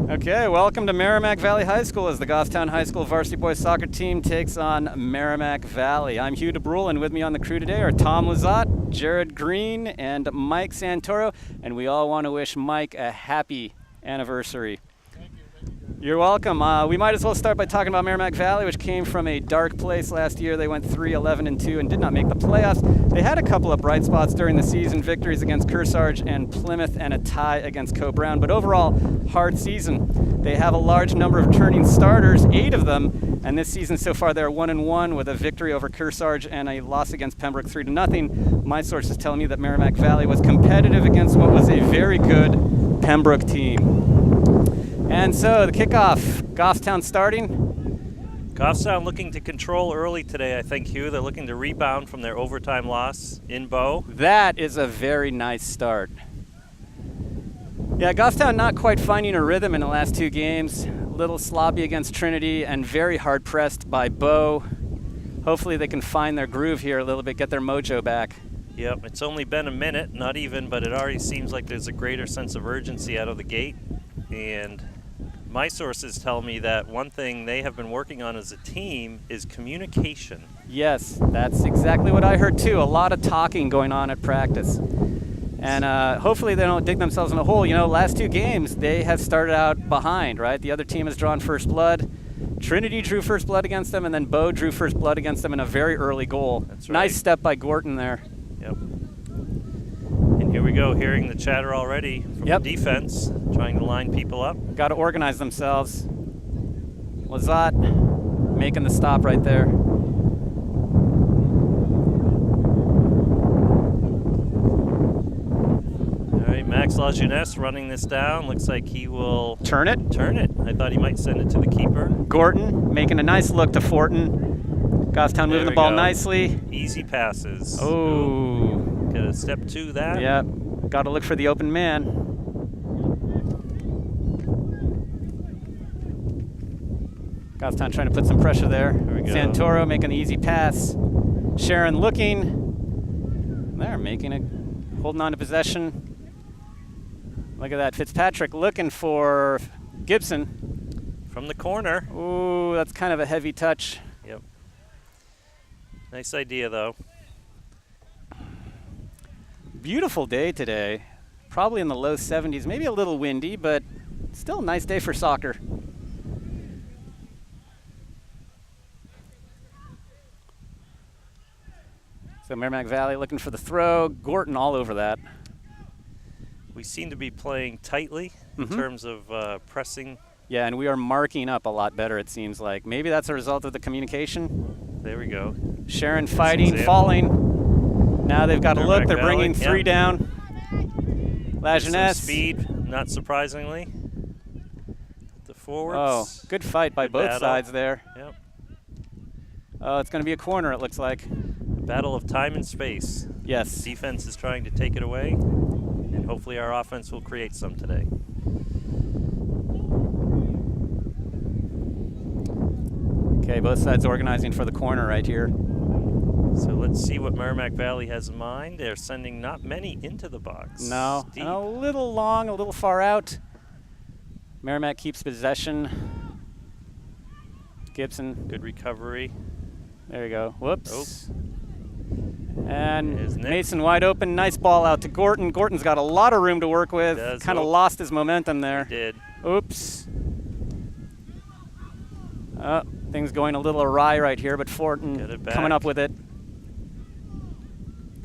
Okay, welcome to Merrimack Valley High School as the Goffstown High School varsity boys soccer team takes on Merrimack Valley. I'm Hugh DeBrule, and with me on the crew today are Tom Lazat, Jared Green, and Mike Santoro, and we all want to wish Mike a happy anniversary. You're welcome. We might as well start by talking about Merrimack Valley, which came from a dark place last year. They went 3-11-2 and did not make the playoffs. They had a couple of bright spots during the season, victories against Kearsarge and Plymouth and a tie against Coe Brown, but overall, hard season. They have a large number of returning starters, 8 of them, and this season so far they're 1-1 with a victory over Kearsarge and a loss against Pembroke 3-0. My sources tell me that Merrimack Valley was competitive against what was a very good Pembroke team. And so the kickoff, Goffstown starting. Goffstown looking to control early today, I think, Hugh. They're looking to rebound from their overtime loss in Bow. That is a very nice start. Yeah, Goffstown not quite finding a rhythm in the last 2 games. A little sloppy against Trinity and very hard pressed by Bow. Hopefully they can find their groove here a little bit, get their mojo back. Yep, it's only been a minute, not even, but it already seems like there's a greater sense of urgency out of the gate. And my sources tell me that one thing they have been working on as a team is communication. Yes, that's exactly what I heard too. A lot of talking going on at practice. And hopefully they don't dig themselves in a hole. You know, last 2 games, they have started out behind, right? The other team has drawn first blood. Trinity drew first blood against them, and then Bow drew first blood against them in a very early goal. That's right. Nice step by Gorton there. Yep. And here we go, hearing the chatter already from the defense, trying to line people up. Got to organize themselves. Lazat making the stop right there. All right, Max Lajeunesse running this down. Looks like he will turn it. Turn it. I thought he might send it to the keeper. Gorton making a nice look to Fortin. Goffstown moving the ball nicely. Easy passes. Oh. Get a step 2 that. Yeah, got to look for the open man. Goffstown trying to put some pressure there. There we go. Santoro making the easy pass. Sharon looking. They're making it, holding on to possession. Look at that. Fitzpatrick looking for Gibson. From the corner. Ooh, that's kind of a heavy touch. Yep. Nice idea, though. Beautiful day today. Probably in the low 70s, maybe a little windy, but still a nice day for soccer. So Merrimack Valley looking for the throw. Gorton all over that. We seem to be playing tightly in terms of pressing. Yeah, and we are marking up a lot better, it seems like. Maybe that's a result of the communication. There we go. Sharon fighting, falling. Now they've got to look. They're bringing 3 down. Lajeunesse. Some speed, not surprisingly. The forwards. Oh, good fight by both sides there. Yep. Oh, it's going to be a corner, it looks like. Battle of time and space. Yes. Defense is trying to take it away, and hopefully our offense will create some today. Okay, both sides organizing for the corner right here. So let's see what Merrimack Valley has in mind. They're sending not many into the box. No, and a little long, a little far out. Merrimack keeps possession. Gibson. Good recovery. There you go. Whoops. Oh. And Mason wide open. Nice ball out to Gorton. Gorton's got a lot of room to work with. Kind of lost his momentum there. He did. Oops. Things going a little awry right here, but Fortin coming up with it.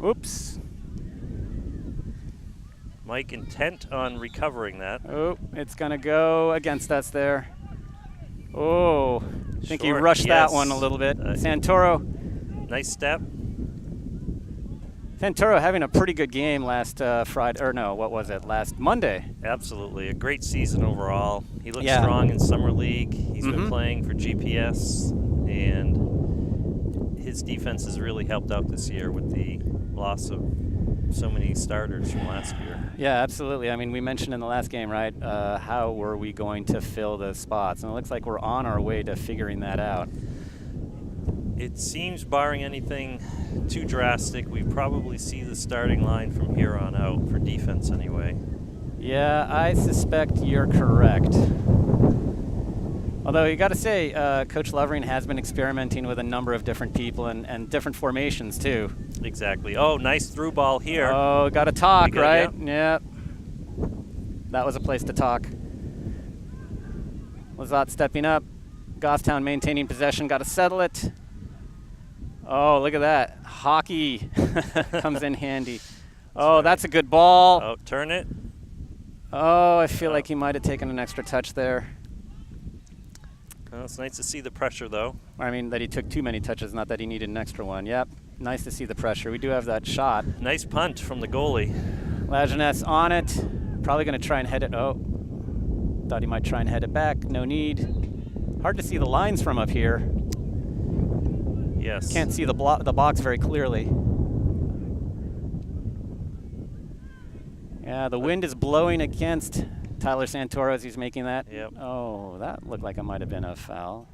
Oops. Mike intent on recovering that. Oh, it's going to go against us there. Oh, I think he rushed that one a little bit. Santoro. Nice step. Santoro having a pretty good game last Friday, or no, what was it, last Monday? Absolutely, a great season overall. He looks strong in Summer League. He's been playing for GPS, and his defense has really helped out this year with the loss of so many starters from last year. Yeah, absolutely. I mean, we mentioned in the last game, right, how were we going to fill the spots? And it looks like we're on our way to figuring that out. It seems, barring anything too drastic, we probably see the starting line from here on out, for defense anyway. Yeah, I suspect you're correct. Although you got to say, Coach Lovering has been experimenting with a number of different people and different formations too. Exactly. Oh, nice through ball here. Oh, got to talk, good, right? yeah. Yep. That was a place to talk. Lizotte stepping up. Goffstown maintaining possession. Got to settle it. Oh, look at that. Hockey comes in handy. Oh, that's a good ball. Oh, turn it. Oh, I feel like he might have taken an extra touch there. Well, it's nice to see the pressure, though. I mean, that he took too many touches, not that he needed an extra one. Yep, nice to see the pressure. We do have that shot. Nice punt from the goalie. Lajeunesse on it. Probably going to try and head it. Oh, thought he might try and head it back. No need. Hard to see the lines from up here. Yes. Can't see the box very clearly. Yeah, the wind is blowing against Tyler Santoro as he's making that. Yep. Oh, that looked like it might have been a foul.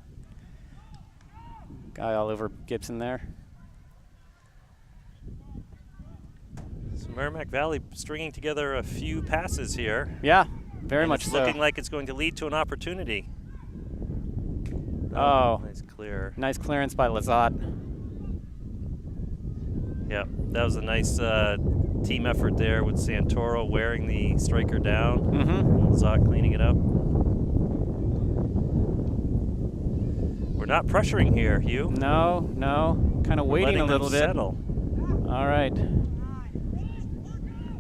Guy all over Gibson there. So Merrimack Valley stringing together a few passes here. Yeah, very much it's so. looking like it's going to lead to an opportunity. Oh, nice clear. Nice clearance by Lizotte. Yep, that was a nice team effort there with Santoro wearing the striker down. Mm-hmm. Lizotte cleaning it up. We're not pressuring here, Hugh. No, kind of waiting a little bit. Settle. All right.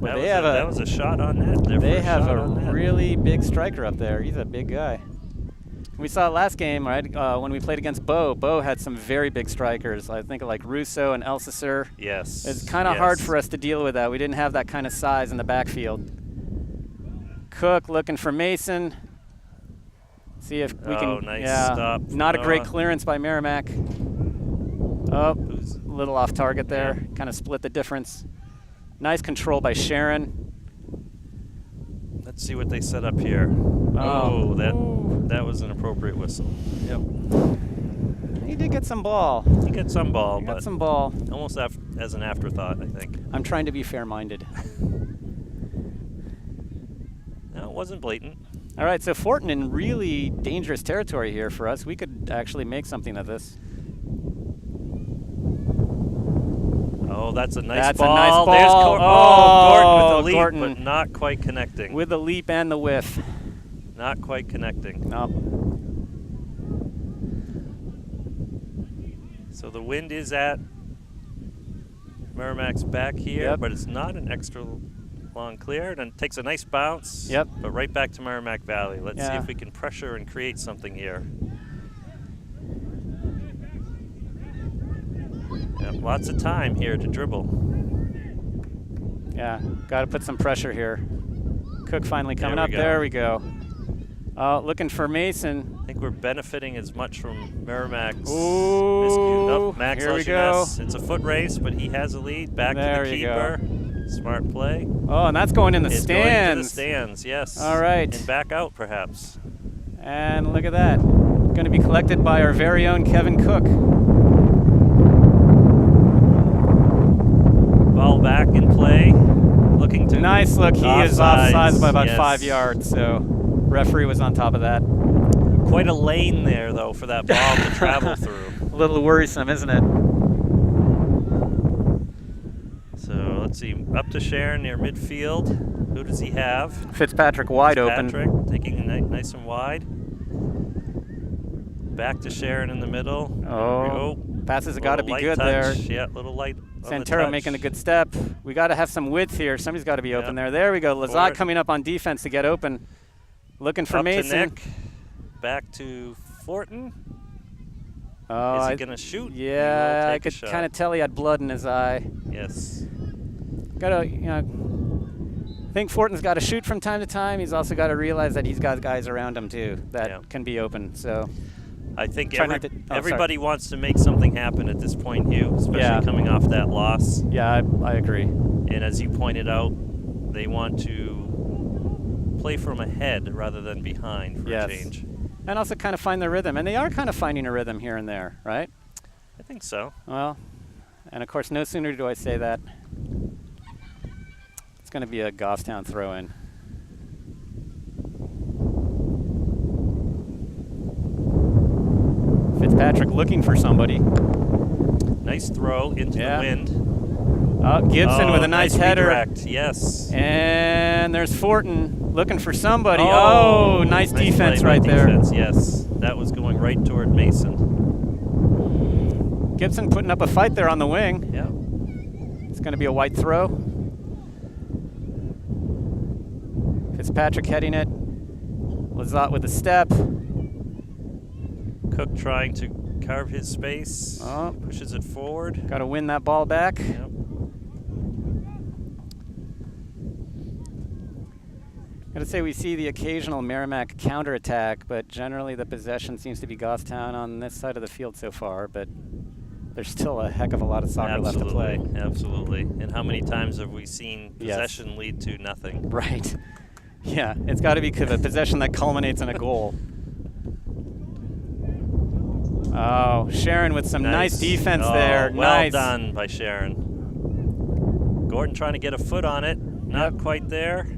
Well, That was a shot on net. They have a really big striker up there. He's a big guy. We saw it last game, right? When we played against Bo. Bo had some very big strikers. I think like Russo and Elsesser. Yes. It's kind of hard for us to deal with that. We didn't have that kind of size in the backfield. Cook looking for Mason. See if we can. Nice stop. Not a great clearance by Merrimack. Oh, a little off target there. Yeah. Kind of split the difference. Nice control by Sharon. Let's see what they set up here. Oh, that was an appropriate whistle. Yep. He did get some ball. He got some ball, but some ball. Almost as an afterthought, I think. I'm trying to be fair-minded. No, it wasn't blatant. All right, so Fortin in really dangerous territory here for us. We could actually make something of this. Oh, that's a nice That's ball. a nice ball. There's Gordon with the leap, Gordon. but not quite connecting. With the leap and the whiff. Not quite connecting. Nope. So the wind is at Merrimack's back here, but it's not an extra long clear. And it takes a nice bounce, but right back to Merrimack Valley. Let's see if we can pressure and create something here. Yep, lots of time here to dribble. Yeah, got to put some pressure here. Cook finally coming up. Go. There we go. Looking for Mason. I think we're benefiting as much from Merrimack's miscue. Oh, Max here we go. It's a foot race, but he has a lead. Back there to the keeper. Smart play. Oh, and that's going in the it's stands. Going to the stands, yes. All right. And back out, perhaps. And look at that. Going to be collected by our very own Kevin Cook. Ball back in play. Looking to. Nice look. He is offsides by about 5 yards, so referee was on top of that. Quite a lane there, though, for that ball to travel through. A little worrisome, isn't it? So let's see. Up to Sharon near midfield. Who does he have? Fitzpatrick wide open. Taking it nice and wide. Back to Sharon in the middle. Oh, passes have got to be good there. Yeah, little light. Santoro making a good step. We got to have some width here. Somebody's got to be open there. There we go. Lizotte coming up on defense to get open. Looking for Mason. To Nick. Back to Fortin. Oh, is he going to shoot? Yeah, I could kind of tell he had blood in his eye. Yes. Got to, I think Fortin's got to shoot from time to time. He's also got to realize that he's got guys around him too that can be open. So I think everybody wants to make something happen at this point, Hugh, especially coming off that loss. Yeah, I agree. And as you pointed out, they want to play from ahead rather than behind for a change. And also kind of find their rhythm. And they are kind of finding a rhythm here and there, right? I think so. Well, and of course, no sooner do I say that, it's going to be a Goffstown throw-in. Fitzpatrick looking for somebody. Nice throw into the wind. Gibson with a nice header. Redirect. Yes. And there's Fortin looking for somebody. Oh, nice defense right there. Yes, that was going right toward Mason. Gibson putting up a fight there on the wing. Yeah. It's going to be a white throw. Fitzpatrick heading it. Lizotte with a step. Cook trying to carve his space. Pushes it forward. Got to win that ball back. Yep. Got to say we see the occasional Merrimack counterattack, but generally the possession seems to be Goffstown on this side of the field so far, but there's still a heck of a lot of soccer left to play. Absolutely. And how many times have we seen possession lead to nothing? Right. Yeah, it's got to be a possession that culminates in a goal. Oh, Sharon with some nice defense there. Well done by Sharon. Gordon trying to get a foot on it. Not quite there.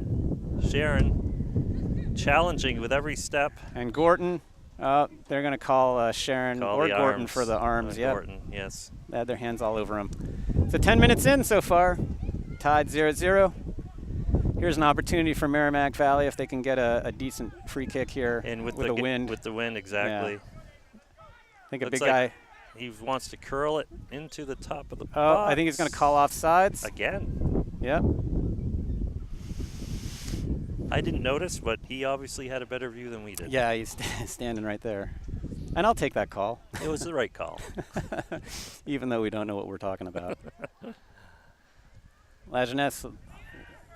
Sharon challenging with every step. And Gordon, they're going to call Sharon or Gordon for the arms. Gordon, yes. They had their hands all over him. So 10 minutes in so far, tied 0-0. Here's an opportunity for Merrimack Valley if they can get a decent free kick here and with the wind. With the wind, exactly. Yeah. I think Looks a big guy. He wants to curl it into the top of the box. Oh, I think he's going to call offsides. Again. Yep. I didn't notice, but he obviously had a better view than we did. Yeah, he's standing right there. And I'll take that call. It was the right call. Even though we don't know what we're talking about. Lajeunesse,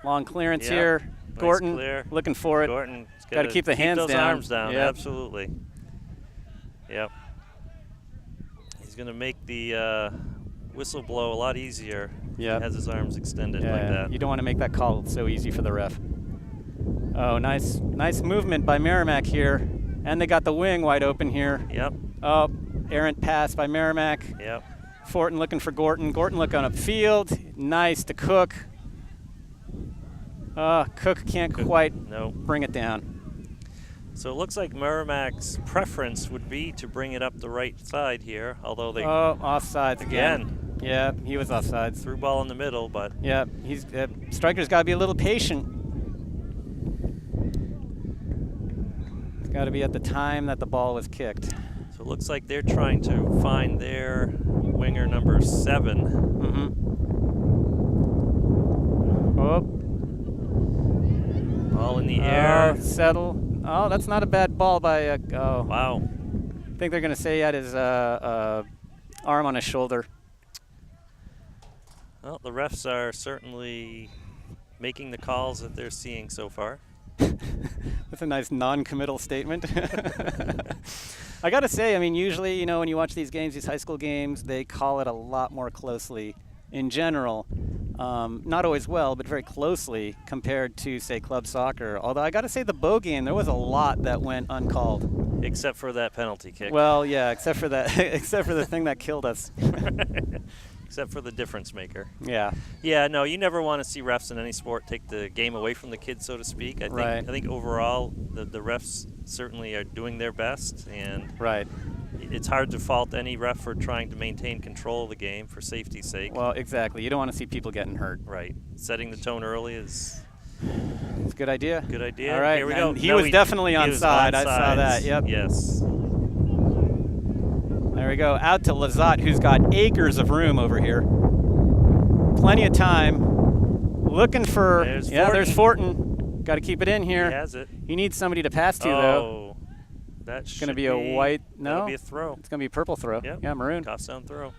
long clearance here. Nice Gordon clear. Looking for it. Gordon got to keep the hands those down. arms down. Yep. Absolutely. Yep. He's going to make the whistle blow a lot easier. Yeah. He has his arms extended like that. You don't want to make that call so easy for the ref. Oh, nice movement by Merrimack here. And they got the wing wide open here. Yep. Oh, errant pass by Merrimack. Yep. Fortin looking for Gordon. Gordon looking upfield. Nice to Cook. Cook can't quite bring it down. So it looks like Merrimack's preference would be to bring it up the right side here, although they... Oh, offsides again. Yeah, he was offsides. Through ball in the middle, but... Yeah, striker's got to be a little patient. It's got to be at the time that the ball was kicked. So it looks like they're trying to find their winger number 7. Oh. Ball in the air. Settle. Oh, that's not a bad ball by Wow. I think they're going to say he had his arm on his shoulder. Well, the refs are certainly making the calls that they're seeing so far. That's a nice non-committal statement. I got to say, I mean, usually, you know, when you watch these games, these high school games, they call it a lot more closely in general. Not always well, but very closely compared to, say, club soccer. Although I got to say the Bow game, there was a lot that went uncalled. Except for that penalty kick. Well, yeah, except for that, except for the thing that killed us. Except for the difference maker. Yeah. Yeah, no, you never want to see refs in any sport take the game away from the kids, so to speak. I think overall the refs certainly are doing their best, and it's hard to fault any ref for trying to maintain control of the game for safety's sake. Well, exactly. You don't want to see people getting hurt. Right. Setting the tone early is... It's a good idea. Good idea. All right. Here we go. He was definitely onside. I saw that. Yep. Yes. There we go. Out to Lizotte, who's got acres of room over here. Plenty of time. Looking for... There's Fortin. Got to keep it in here. He has it. He needs somebody to pass to, though. That's going to be a white... No. That'll be a throw. It's going to be a purple throw. Yep. Yeah, maroon. Goffstown throw.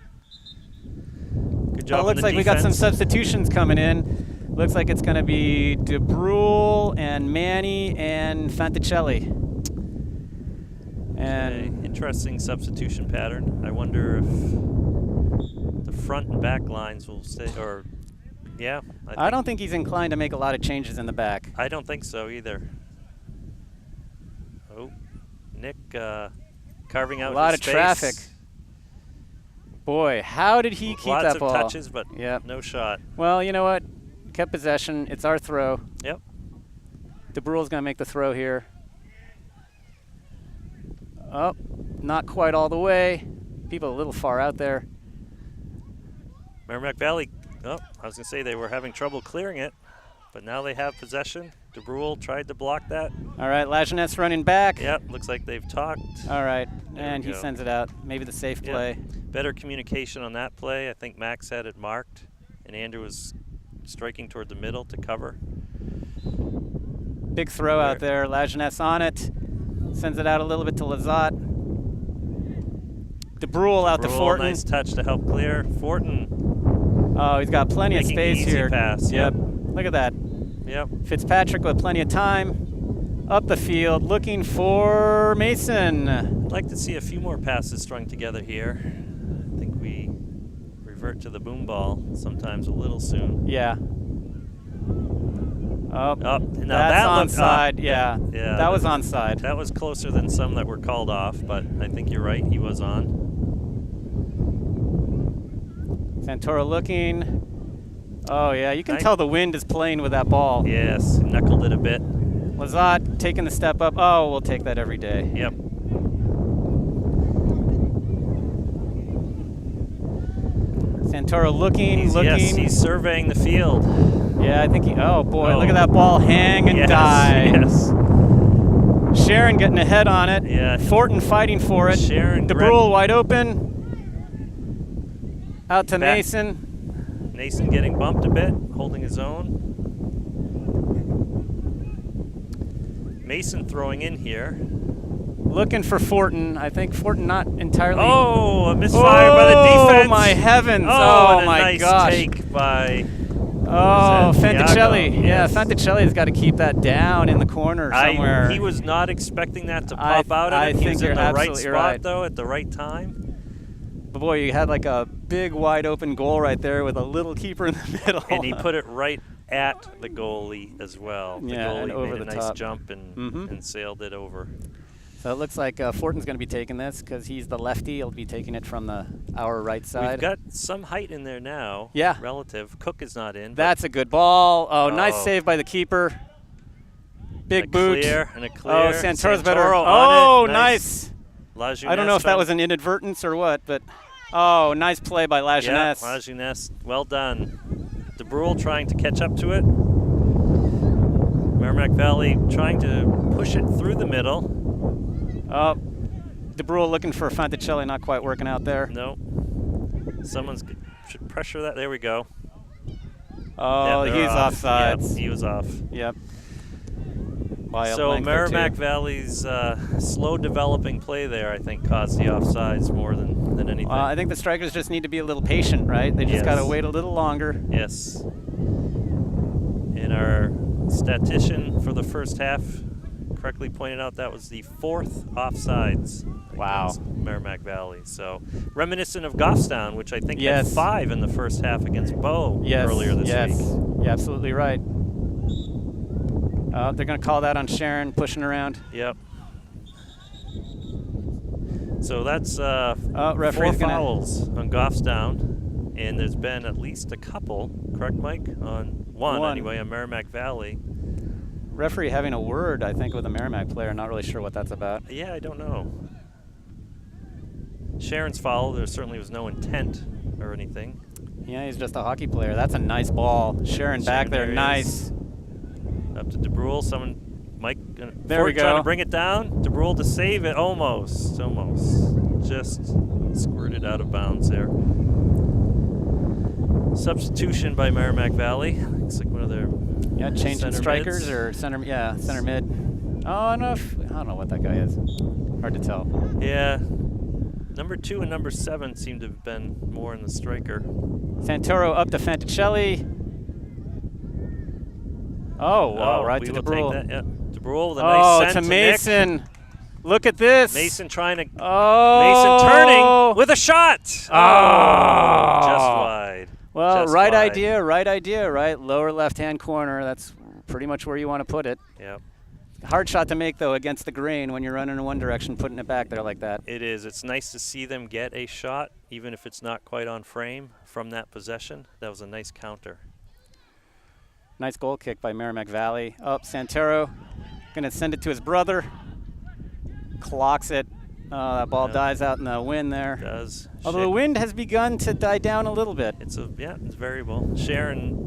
Good job. It looks like we got some substitutions coming in. Looks like it's going to be DeBrule and Manny and Fanticelli. And interesting substitution pattern. I wonder if the front and back lines will stay, or I don't think he's inclined to make a lot of changes in the back. I don't think so either. Oh, Nick carving out a lot his of space. Traffic. Boy, how did he keep that ball? Lots of touches, but no shot. Well, you know what? Kept possession. It's our throw. Yep. DeBrule's going to make the throw here. Oh, not quite all the way. People a little far out there. Merrimack Valley, oh, I was going to say they were having trouble clearing it, but now they have possession. DeBrule tried to block that. All right, Lajeunesse running back. Yep, looks like they've talked. All right, There and we he go. sends it out. Maybe the safe play. Better communication on that play. I think Max had it marked, and Andrew was striking toward the middle to cover. Big throw out there. Lajeunesse on it. Sends it out a little bit to Lazat. DeBrule out to Fortin. Nice touch to help clear. Fortin. Oh, he's got plenty of space easy here. Pass. Yep. Look at that. Yep. Fitzpatrick with plenty of time. Up the field, looking for Mason. I'd like to see a few more passes strung together here. I think we revert to the boom ball sometimes a little soon. Yeah. Oh, Now that's that onside. Yeah. Yeah. That was onside. That was closer than some that were called off, but I think you're right. He was on. Santoro looking. Oh, yeah. You can Nice. tell the wind is playing with that ball. Yes, knuckled it a bit. Lazat taking the step up. Oh, we'll take that every day. Yep. Santoro looking. Yes, he's surveying the field. Yeah, I think he. Oh boy, Oh. look at that ball hang and Yes, die. yes. Sharon getting ahead on it. Yeah. Fortin fighting for it. Sharon DeBrule wide open. Out to Back. Mason. Nason getting bumped a bit, holding his own. Mason throwing in here. Looking for Fortin. I think Fortin not entirely. Oh, a misfire by the defense. Oh my heavens! Oh, Oh, and a my nice gosh! take by. Oh, was that? Fanticelli. Iago, Yeah, yes. Fanticelli's got to keep that down in the corner somewhere. He was not expecting that to pop out I of it. He think was in you're the right absolutely spot right. though at the right time. But boy, you had like a big wide open goal right there with a little keeper in the middle. And he put it right at the goalie as well. The Yeah, goalie and over made a the nice top. jump and, and sailed it over. So it looks like Fortin's going to be taking this because he's the lefty. He'll be taking it from our right side. We've got some height in there now. Yeah. Relative. Cook is not in. That's a good ball. Oh, nice Oh. save by the keeper. Big a boot. Clear and a clear. Oh, Santoro's better. Santoro Oh, on it. nice. Lajeunesse I don't know if that found- was an inadvertence or what, but oh, nice play by Yeah, Lajeunesse. Lajeunesse. Well done. DeBrule trying to catch up to it. Merrimack Valley trying to push it through the middle. Oh, DeBrule looking for Fanticelli, not quite working out there. No. Should pressure that. There we go. Oh, Yeah, they're he's off. offsides. Yep, he was off. Yep. By a So length or Merrimack two. Valley's slow developing play there, I think, caused the offsides more than anything. I think the strikers just need to be a little patient, right? They just Yes. got to wait a little longer. Yes. And our statistician for the first half correctly pointed out that was the 4th offsides Wow. against Merrimack Valley. So reminiscent of Goffstown, which I think Yes. had 5 in the first half against Bow Yes. earlier this yes. week. You're absolutely right. They're going to call that on Sharon, pushing around. Yep. So that's referee's 4 gonna- fouls on Goffstown, and there's been at least a couple, correct, Mike? On one anyway, on Merrimack Valley. Referee having a word, I think, with a Merrimack player. Not really sure what that's about. Yeah, I don't know. Sharon's foul, there certainly was no intent or anything. Yeah, he's just a hockey player. That's a nice ball. Sharon back there, there he nice. Up to DeBrule, Mike, There we Ford trying go. to bring it down. DeBrule to save it, almost. Just squirted out of bounds there. Substitution by Merrimack Valley. Looks like one of their Changing center strikers mids. or center mid. Oh, I don't know what that guy is. Hard to tell. Yeah. Number 2 and number 7 seem to have been more in the striker. Santoro up to Fanticelli. Oh, wow, right we to will DeBrule. take that. Yeah. DeBrule with a Oh, nice to send Mason. Nick. Look at this. Mason trying to. Oh. Mason turning with a shot. Oh. Just wide. Well, Just right wide. idea, right? Lower left-hand corner. That's pretty much where you want to put it. Yep. Hard shot to make, though, against the grain when you're running in one direction, putting it back there like that. It is. It's nice to see them get a shot, even if it's not quite on frame, from that possession. That was a nice counter. Nice goal kick by Merrimack Valley. Oh, Santoro going to send it to his brother. Clocks it. Oh, that ball dies out in the wind there. It does. Although the wind has begun to die down a little bit. It's variable. Sharon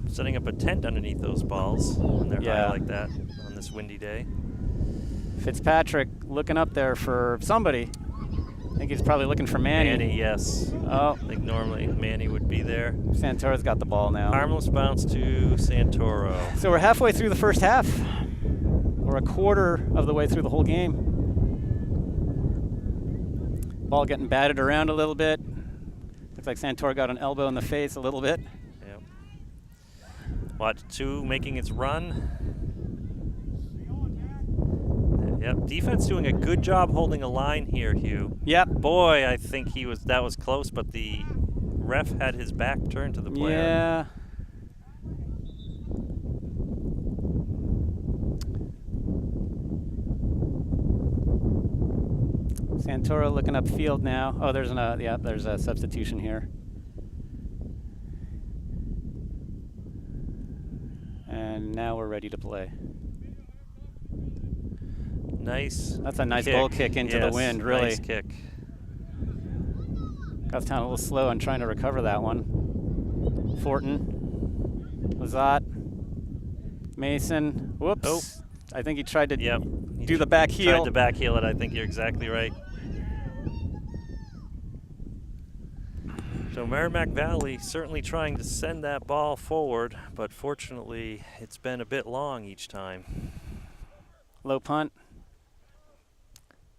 setting up a tent underneath those balls when they're high like that on this windy day. Fitzpatrick looking up there for somebody. I think he's probably looking for Manny. Manny, yes. Oh. I think normally Manny would be there. Santoro's got the ball now. Harmless bounce to Santoro. So we're halfway through the first half. We're a quarter of the way through the whole game. Ball getting batted around a little bit. Looks like Santoro got an elbow in the face a little bit. Yep. Watch 2 making its run. Yep, defense doing a good job holding a line here, Hugh. Yep. Boy, I think that was close, but the ref had his back turned to the player. Yeah. Santoro looking upfield now. Oh, there's a substitution here. And now we're ready to play. Nice. That's a nice goal kick into the wind, really. Nice kick. Goffstown a little slow on trying to recover that one. Fortin, Lazat, Mason. Whoops. Oh. I think he tried to do the back heel. Tried to back heel it. I think you're exactly right. So Merrimack Valley certainly trying to send that ball forward, but fortunately it's been a bit long each time. Low punt.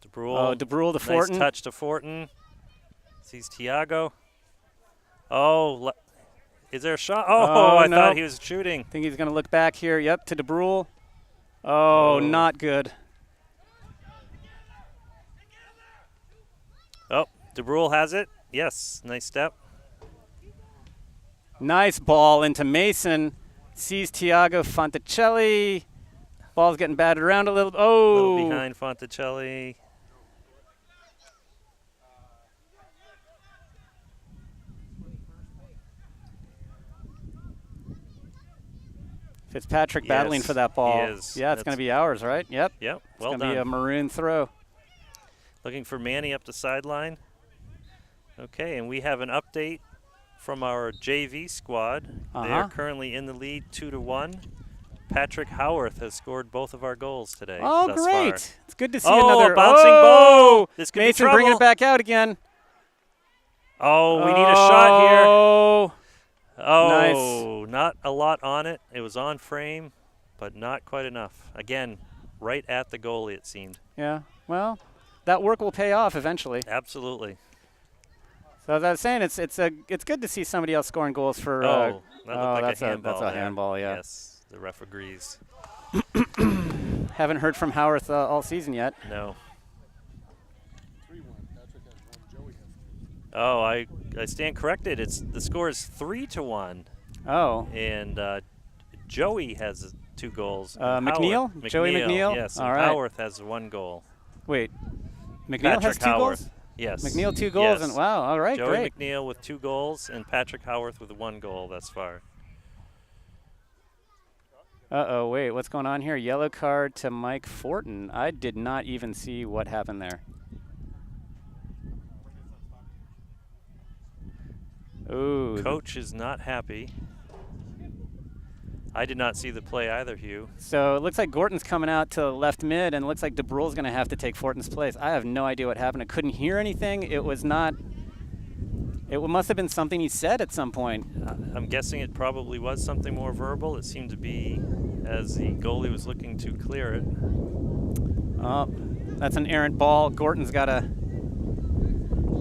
DeBrule. Oh, DeBrule to Fortin. Nice touch to Fortin. Sees Tiago. Oh, is there a shot? Oh, I thought he was shooting. I think he's going to look back here. Yep, to DeBrule. Oh, not good. Oh, DeBrule has it. Yes, nice step. Nice ball into Mason. Sees Tiago Fonticelli. Ball's getting batted around a little. Oh. A little behind Fonticelli. Fitzpatrick battling for that ball. He is. Yeah, it's going to be ours, right? Yep. Yep, well done. It's going to be a maroon throw. Looking for Manny up the sideline. Okay, and we have an update from our JV squad. They are currently in the lead 2-1. Patrick Howarth has scored both of our goals today. Oh, thus great. far. It's good to see another. A bouncing ball. This could Mason be trouble. bringing it back out again. Oh, we need a shot here. Oh, nice. Not a lot on it. It was on frame, but not quite enough. Again, right at the goalie, it seemed. Yeah, well, that work will pay off eventually. Absolutely. So as I was saying, it's good to see somebody else scoring goals for. That looked like a handball. That's a handball, yeah. Yes, the ref agrees. Haven't heard from Howarth all season yet. No. Oh, I stand corrected. The score is 3-1. Oh. And Joey has 2 goals. McNeil? Joey McNeil? Yes. All and right. Howarth has 1 goal. Wait. McNeil has 2 goals? Yes. McNeil 2 goals. Yes. And wow. All right. Joey great. McNeil with 2 goals and Patrick Howarth with 1 goal thus far. Uh-oh. Wait. What's going on here? Yellow card to Mike Fortin. I did not even see what happened there. Ooh. Coach is not happy. I did not see the play either, Hugh. So it looks like Gorton's coming out to left mid, and it looks like DeBrule's going to have to take Fortin's place. I have no idea what happened. I couldn't hear anything. It was not. It must have been something he said at some point. I'm guessing it probably was something more verbal. It seemed to be as the goalie was looking to clear it. Oh, that's an errant ball. Gorton's got to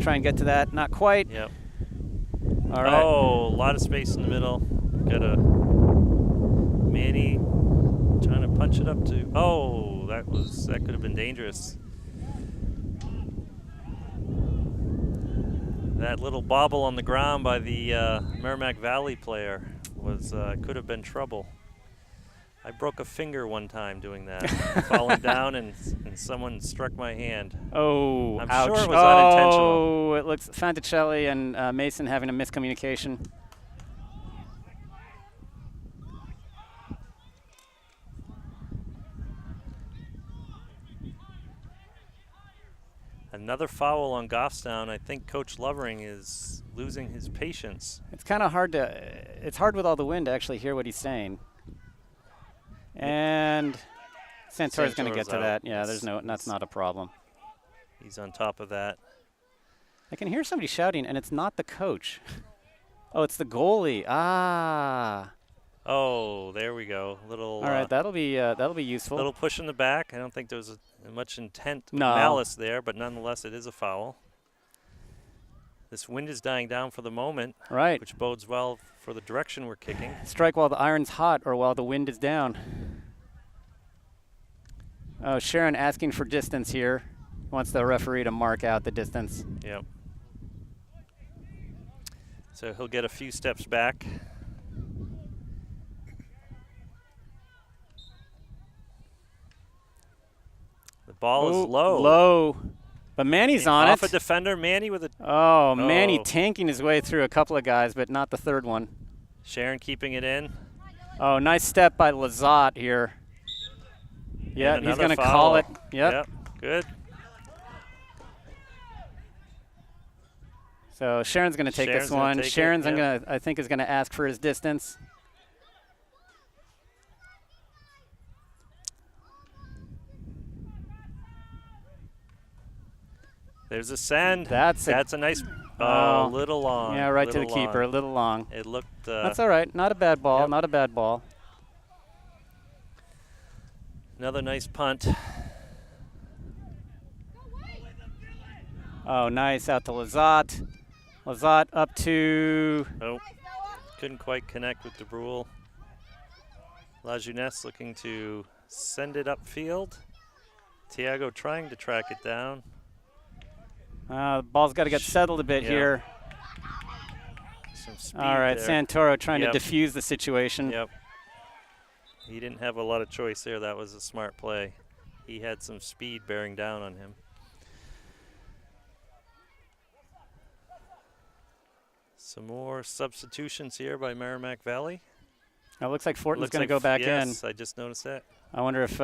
try and get to that. Not quite. Yep. All right. Oh, a lot of space in the middle. Got a Manny trying to punch it up to. Oh, that could have been dangerous. That little bobble on the ground by the Merrimack Valley player could have been trouble. I broke a finger one time doing that, falling down, and someone struck my hand. Oh, I'm ouch. sure it was unintentional. Oh, it looks Fanticelli and Mason having a miscommunication. Another foul on Goffstown. I think Coach Lovering is losing his patience. It's kind of hard to, it's hard with all the wind to actually hear what he's saying. And Santoro's going to get to that. Yeah, that's not a problem. He's on top of that. I can hear somebody shouting, and it's not the coach. Oh, it's the goalie. Ah. Oh, there we go. All right, that'll be useful. Little push in the back. I don't think there was much malice there, but nonetheless, it is a foul. This wind is dying down for the moment, right? Which bodes well for the direction we're kicking. Strike while the iron's hot, or while the wind is down. Oh, Sharon asking for distance here. Wants the referee to mark out the distance. Yep. So he'll get a few steps back. The ball is low. Low. But Manny's on it. Off a defender. Manny with a... Oh, Manny tanking his way through a couple of guys, but not the third one. Sharon keeping it in. Oh, nice step by Lazat here. Yeah, he's going to call it. Yep. Good. So Sharon's going to take this one. Sharon's, I think, is going to ask for his distance. There's a send. That's a nice. Oh, a little long. Yeah, right to the keeper. A little long. It looked. That's all right. Not a bad ball. Yep. Not a bad ball. Another nice punt. Oh, nice out to Lazat. Lazat up to. Oh, couldn't quite connect with DeBrule. La Jeunesse looking to send it upfield. Tiago trying to track it down. The ball's got to get settled a bit here. Some speed all right, there. Santoro trying to defuse the situation. Yep. He didn't have a lot of choice there. That was a smart play. He had some speed bearing down on him. Some more substitutions here by Merrimack Valley. It looks like Fortin's going to go back in. Yes, I just noticed that. I wonder if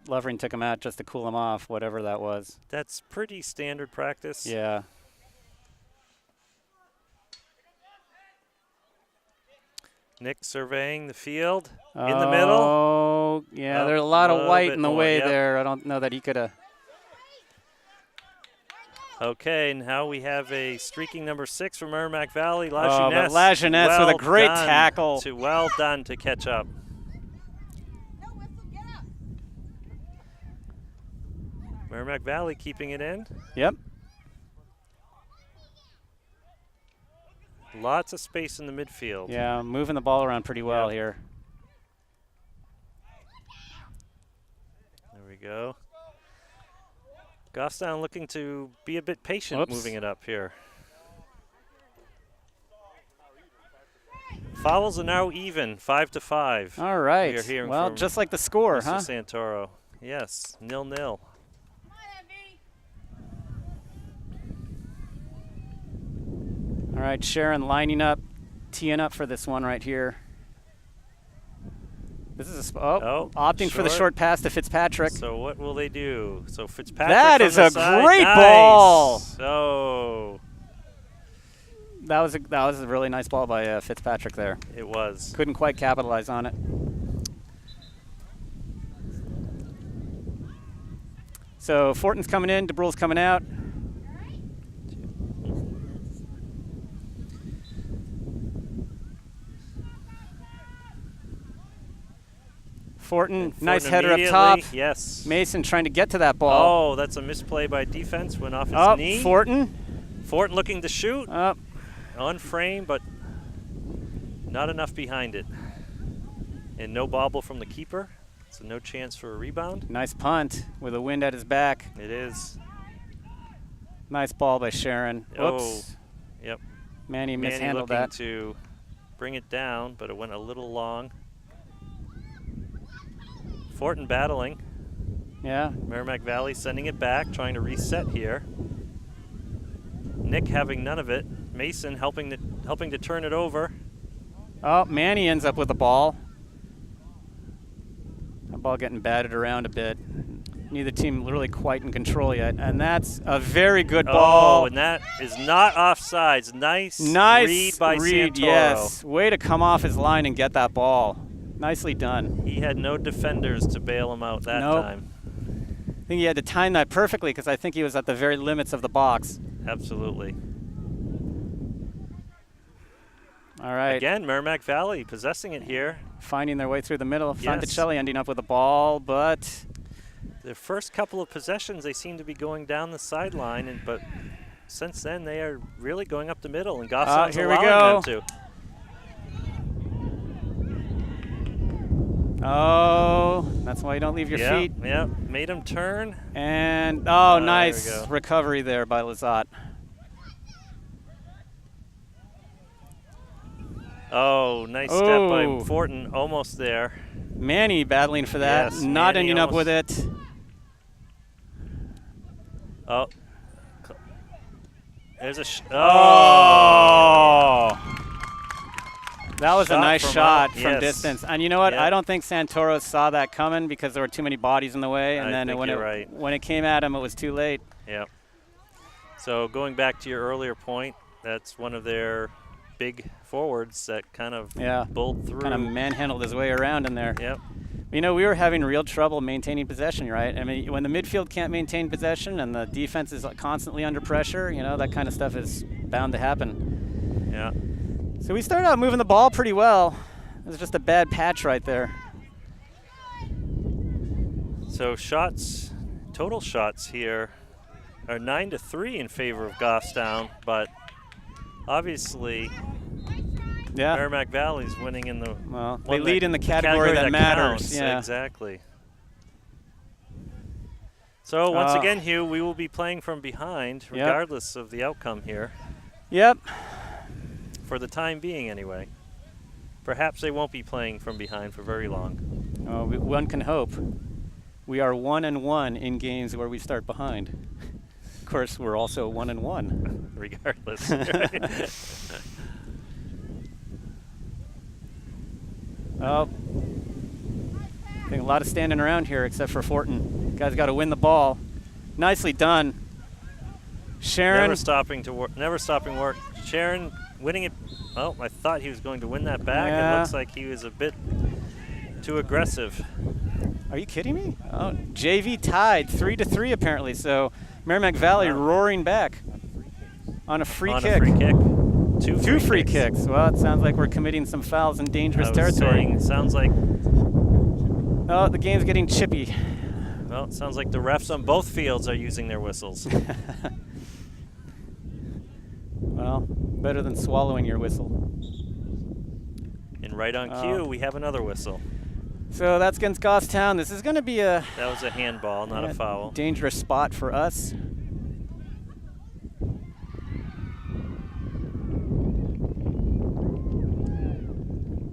Lovering took him out just to cool him off, whatever that was. That's pretty standard practice. Yeah. Nick surveying the field in the middle. Oh, yeah, there's a lot of white in the way there. I don't know that he could have. Okay, now we have a streaking number 6 from Merrimack Valley. La Jeunesse. La Jeunesse with a great tackle. Well done to catch up. Merrimack Valley keeping it in. Yep. Lots of space in the midfield. Yeah, moving the ball around pretty well here. There we go. Goffstown looking to be a bit patient moving it up here. Fouls are now even, 5-5. All right. Well, just like the score, Mr. Santoro. Yes, 0-0. All right, Sharon lining up, teeing up for this one right here. This is opting for the short pass to Fitzpatrick. So what will they do? So Fitzpatrick. That is a great ball. Oh. That was a really nice ball by Fitzpatrick there. It was. Couldn't quite capitalize on it. So Fortin's coming in, DeBrule's coming out. Fortin, nice header up top. Yes. Mason trying to get to that ball. Oh, that's a misplay by defense. Went off his knee. Fortin looking to shoot. On frame, but not enough behind it. And no bobble from the keeper, so no chance for a rebound. Nice punt with the wind at his back. It is. Nice ball by Sharon. Whoops. Oh, yep. Manny mishandled that. Looking to bring it down, but it went a little long. Fortin battling. Yeah. Merrimack Valley sending it back, trying to reset here. Nick having none of it. Mason helping to turn it over. Oh, Manny ends up with the ball. That ball getting batted around a bit. neither team really quite in control yet. And that's a very good ball. Oh, and that is not offsides. Nice read by Santoro. Yes. Way to come off his line and get that ball. Nicely done. He had no defenders to bail him out that time. I think he had to time that perfectly because I think he was at the very limits of the box. Absolutely. All right. Again, Merrimack Valley possessing it here. Finding their way through the middle. Yes. Fonticelli ending up with the ball, but their first couple of possessions, they seem to be going down the sideline, but since then they are really going up the middle, and Goffstown's allowing them to. Oh, that's why you don't leave your feet. Yeah, made him turn. And, nice recovery there by Lizotte. Oh, nice step by Fortin, almost there. Manny battling for that, yes, not Manny ending up with it. Oh. There's a that was a nice shot from yes. distance. And you know what? Yep. I don't think Santoro saw that coming because there were too many bodies in the way. And then when it came at him, it was too late. Yeah. So going back to your earlier point, that's one of their big forwards that kind of bowled through. Kind of manhandled his way around in there. Yep. You know, we were having real trouble maintaining possession, right? I mean, when the midfield can't maintain possession and the defense is constantly under pressure, you know, that kind of stuff is bound to happen. Yeah. So we started out moving the ball pretty well. It was just a bad patch right there. So shots, total shots here are 9-3 in favor of Goffstown, but obviously Merrimack Valley's winning in the they lead in the category that matters. Counts. Yeah, exactly. So once again, Hugh, we will be playing from behind, regardless of the outcome here. Yep. For the time being, anyway. Perhaps they won't be playing from behind for very long. One can hope. We are 1-1 in games where we start behind. Of course, we're also 1-1. Regardless. I think a lot of standing around here except for Fortin. Guys got to win the ball. Nicely done. Sharon. Never stopping work. Sharon winning it. Oh, I thought he was going to win that back. Yeah. It looks like he was a bit too aggressive. Are you kidding me? Oh, JV tied 3-3 apparently. So Merrimack Valley roaring back on a free kick. Two free kicks. Well, it sounds like we're committing some fouls in dangerous territory. Sounds like. Oh, the game's getting chippy. Well, it sounds like the refs on both fields are using their whistles. Well, better than swallowing your whistle. And right on cue, we have another whistle. So that's against Goffstown. This is going to be that was a handball, not a foul. Dangerous spot for us.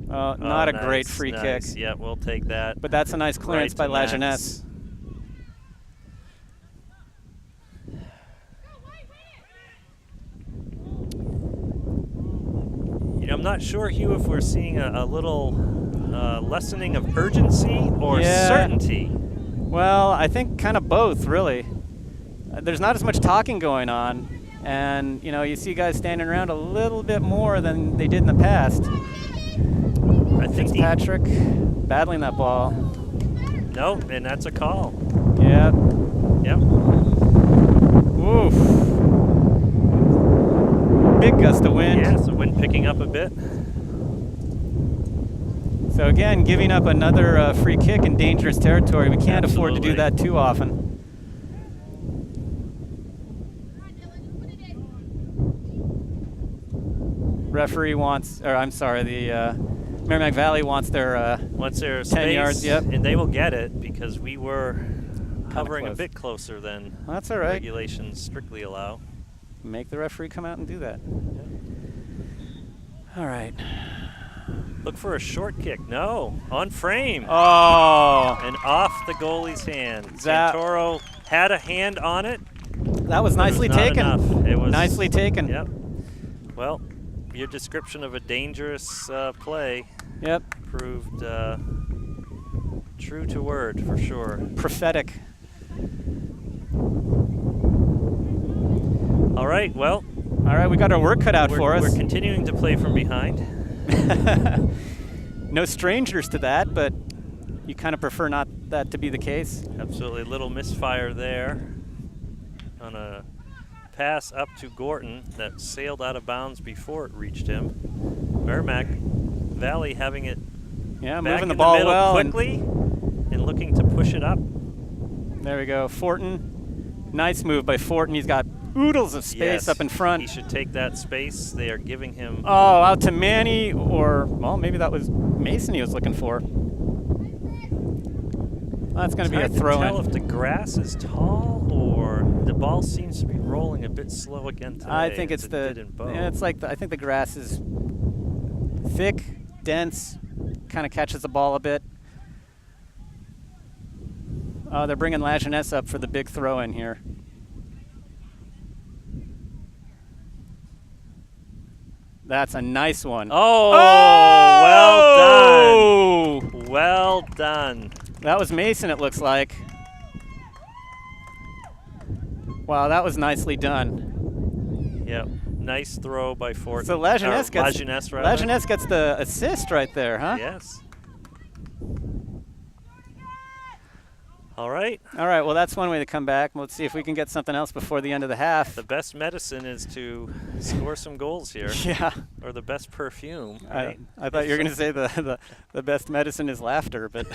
Not a great free kick. Yeah, we'll take that. But that's a nice clearance by La Jeunesse. I'm not sure, Hugh, if we're seeing a little lessening of urgency or certainty. Well, I think kind of both, really. There's not as much talking going on, and you see guys standing around a little bit more than they did in the past. I think Patrick battling that ball. No, and that's a call. Yeah. Yep. Oof. Big gust of wind. Yeah, so wind picking up a bit. So again, giving up another free kick in dangerous territory. We can't afford to do that too often. Referee wants, or I'm sorry, the Merrimack Valley wants their 10 space, yards. Yep. And they will get it because we were hovering a bit closer than that's all right. Regulations strictly allow. Make the referee come out and do that. All right. Look for a short kick. No, on frame. Oh. And off the goalie's hand. Santoro had a hand on it. That was nicely taken. It was nicely taken. Yep. Well, your description of a dangerous play proved true to word for sure. Prophetic. All right, well. All right, we got our work cut out for us. We're continuing to play from behind. No strangers to that, but you kind of prefer not that to be the case. Absolutely. A little misfire there on a pass up to Gorton that sailed out of bounds before it reached him. Merrrimack Valley having it back moving the in ball the middle well quickly and looking to push it up. There we go. Fortin. Nice move by Fortin. He's got oodles of space up in front. He should take that space. They are giving him... Oh, out to Manny, or, well, maybe that was Mason he was looking for. That's going to be a throw-in. I can't tell if the grass is tall or the ball seems to be rolling a bit slow again today. I think it's it's like I think the grass is thick, dense, kind of catches the ball a bit. They're bringing Lajeunesse up for the big throw-in here. That's a nice one. Oh, oh! Well done. Well done. That was Mason, it looks like. Wow, that was nicely done. Yep. Nice throw by Fortin. So Lajeunesse gets the assist right there, huh? Yes. All right. All right, well, that's one way to come back. Let's see if we can get something else before the end of the half. The best medicine is to score some goals here. Yeah. Or the best perfume. Right? I thought you were going to say the best medicine is laughter, but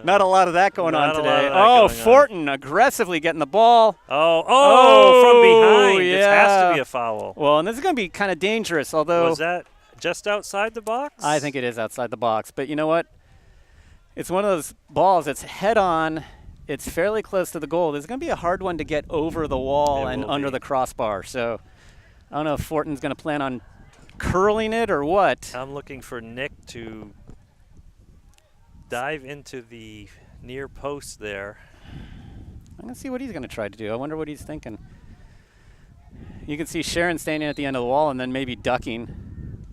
not a lot of that going on today. Oh, Fortin aggressively getting the ball. Oh, from behind. Yeah. This has to be a foul. Well, and this is going to be kind of dangerous, although. Was that just outside the box? I think it is outside the box, but you know what? It's one of those balls that's head-on. It's fairly close to the goal. There's going to be a hard one to get over the wall and under the crossbar. So I don't know if Fortin's going to plan on curling it or what. I'm looking for Nick to dive into the near post there. I'm going to see what he's going to try to do. I wonder what he's thinking. You can see Sharon standing at the end of the wall and then maybe ducking.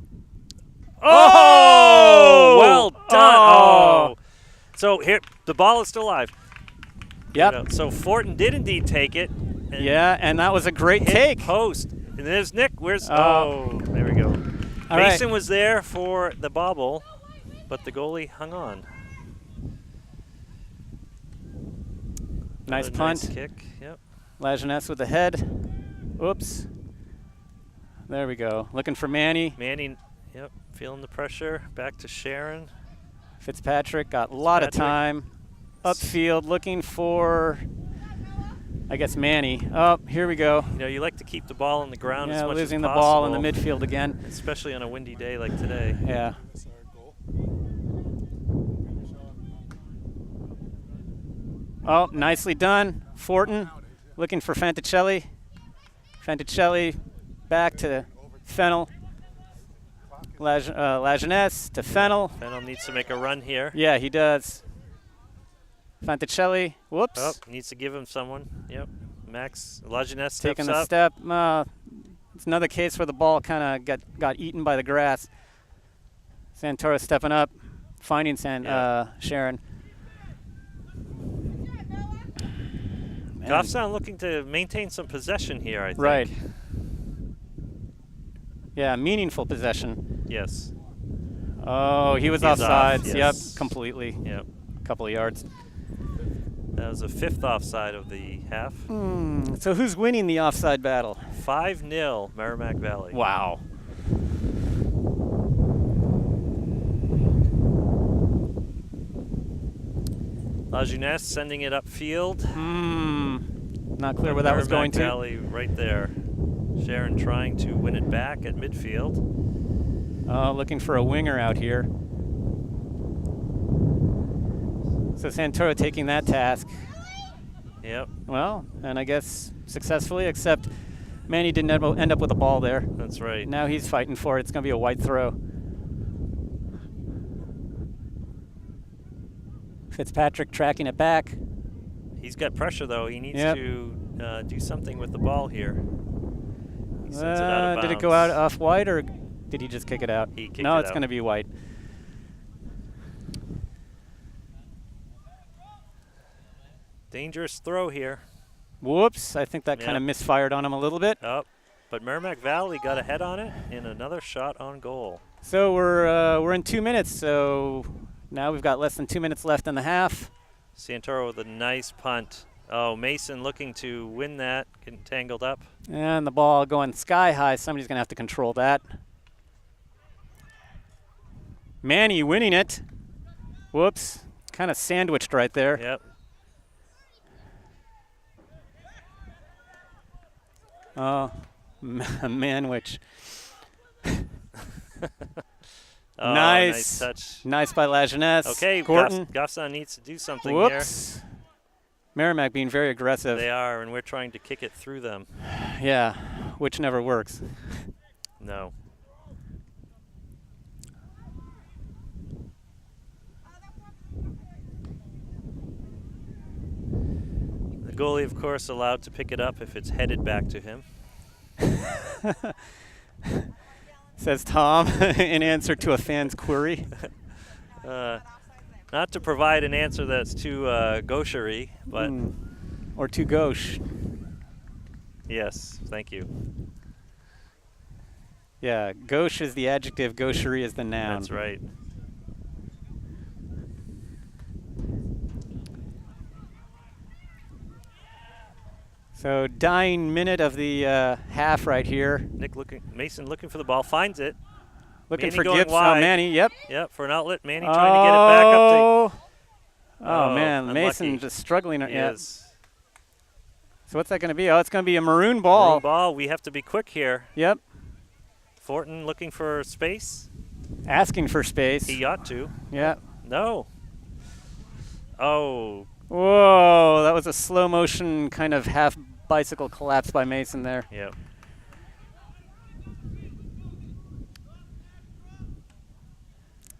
Oh! Well done. Oh! So here, the ball is still alive. Yep. You know, so Fortin did indeed take it. And and that was a great take. Post. And there's Nick. Where's? Oh, there we go. Mason was there for the bobble, but the goalie hung on. Nice punt. Nice kick. Yep. Lajeunesse with the head. Oops. There we go. Looking for Manny. Manny, yep, feeling the pressure. Back to Sharon. Fitzpatrick got a lot of time. Upfield looking for, I guess, Manny. Oh, here we go. You know, you like to keep the ball on the ground as much as possible. Losing the ball in the midfield again. Especially on a windy day like today. Yeah. Oh, nicely done. Fortin looking for Fanticelli. Fanticelli back to Fennel. Lajeunesse to Fennel. Fennel needs to make a run here. Yeah, he does. Fanticelli, whoops. Oh, needs to give him someone. Yep. Max Lajeunesse steps taking up. a step. It's another case where the ball kind of got eaten by the grass. Santoro stepping up, finding Sharon. Goffstown looking to maintain some possession here, I think. Right. Yeah, meaningful possession. Yes. Oh, he was offsides. Yes. Yep, completely. Yep. A couple of yards. That was the 5th offside of the half. So who's winning the offside battle? 5-0 Merrimack Valley. Wow. Lajeunesse sending it upfield. Not clear where that was going to. Valley right there. Sharon trying to win it back at midfield. Looking for a winger out here. So Santoro taking that task. Yep. Well, and I guess successfully, except Manny didn't end up with the ball there. That's right. Now he's fighting for it. It's going to be a white throw. Fitzpatrick tracking it back. He's got pressure, though. He needs to do something with the ball here. He sends it out of bounds. Did it go out off white, or did he just kick it out? He kicked No, it it's out. going to be white. Dangerous throw here. Whoops, I think that kind of misfired on him a little bit. Oh, but Merrimack Valley got ahead on it in another shot on goal. So we're in 2 minutes, so now we've got less than 2 minutes left in the half. Santoro with a nice punt. Oh, Mason looking to win that, getting tangled up. And the ball going sky high. Somebody's going to have to control that. Manny winning it. Whoops, kind of sandwiched right there. Yep. Oh, Manwich. Oh, nice touch. Nice by Lajeunesse. Okay, Gorton. Goffstown needs to do something Whoops. Merrimack being very aggressive. They are, and we're trying to kick it through them. Yeah, which never works. No. The goalie, of course, allowed to pick it up if it's headed back to him. Says Tom in answer to a fan's query. Not to provide an answer that's too gauchery, but... Or too gauche. Yes, thank you. Yeah, gauche is the adjective, gaucherie is the noun. That's right. So dying minute of the half right here. Mason looking for the ball, finds it. Looking Manny for going Gibbs. wide. Oh, Manny, yep. Yep, for an outlet. Manny trying to get it back up to... Oh, man, unlucky. Mason just struggling. Yes. So what's that going to be? Oh, it's going to be a maroon ball. Maroon ball. We have to be quick here. Yep. Fortin looking for space. Asking for space. He ought to. Yeah. No. Oh. Whoa, that was a slow motion kind of half bicycle collapse by Mason there. Yep.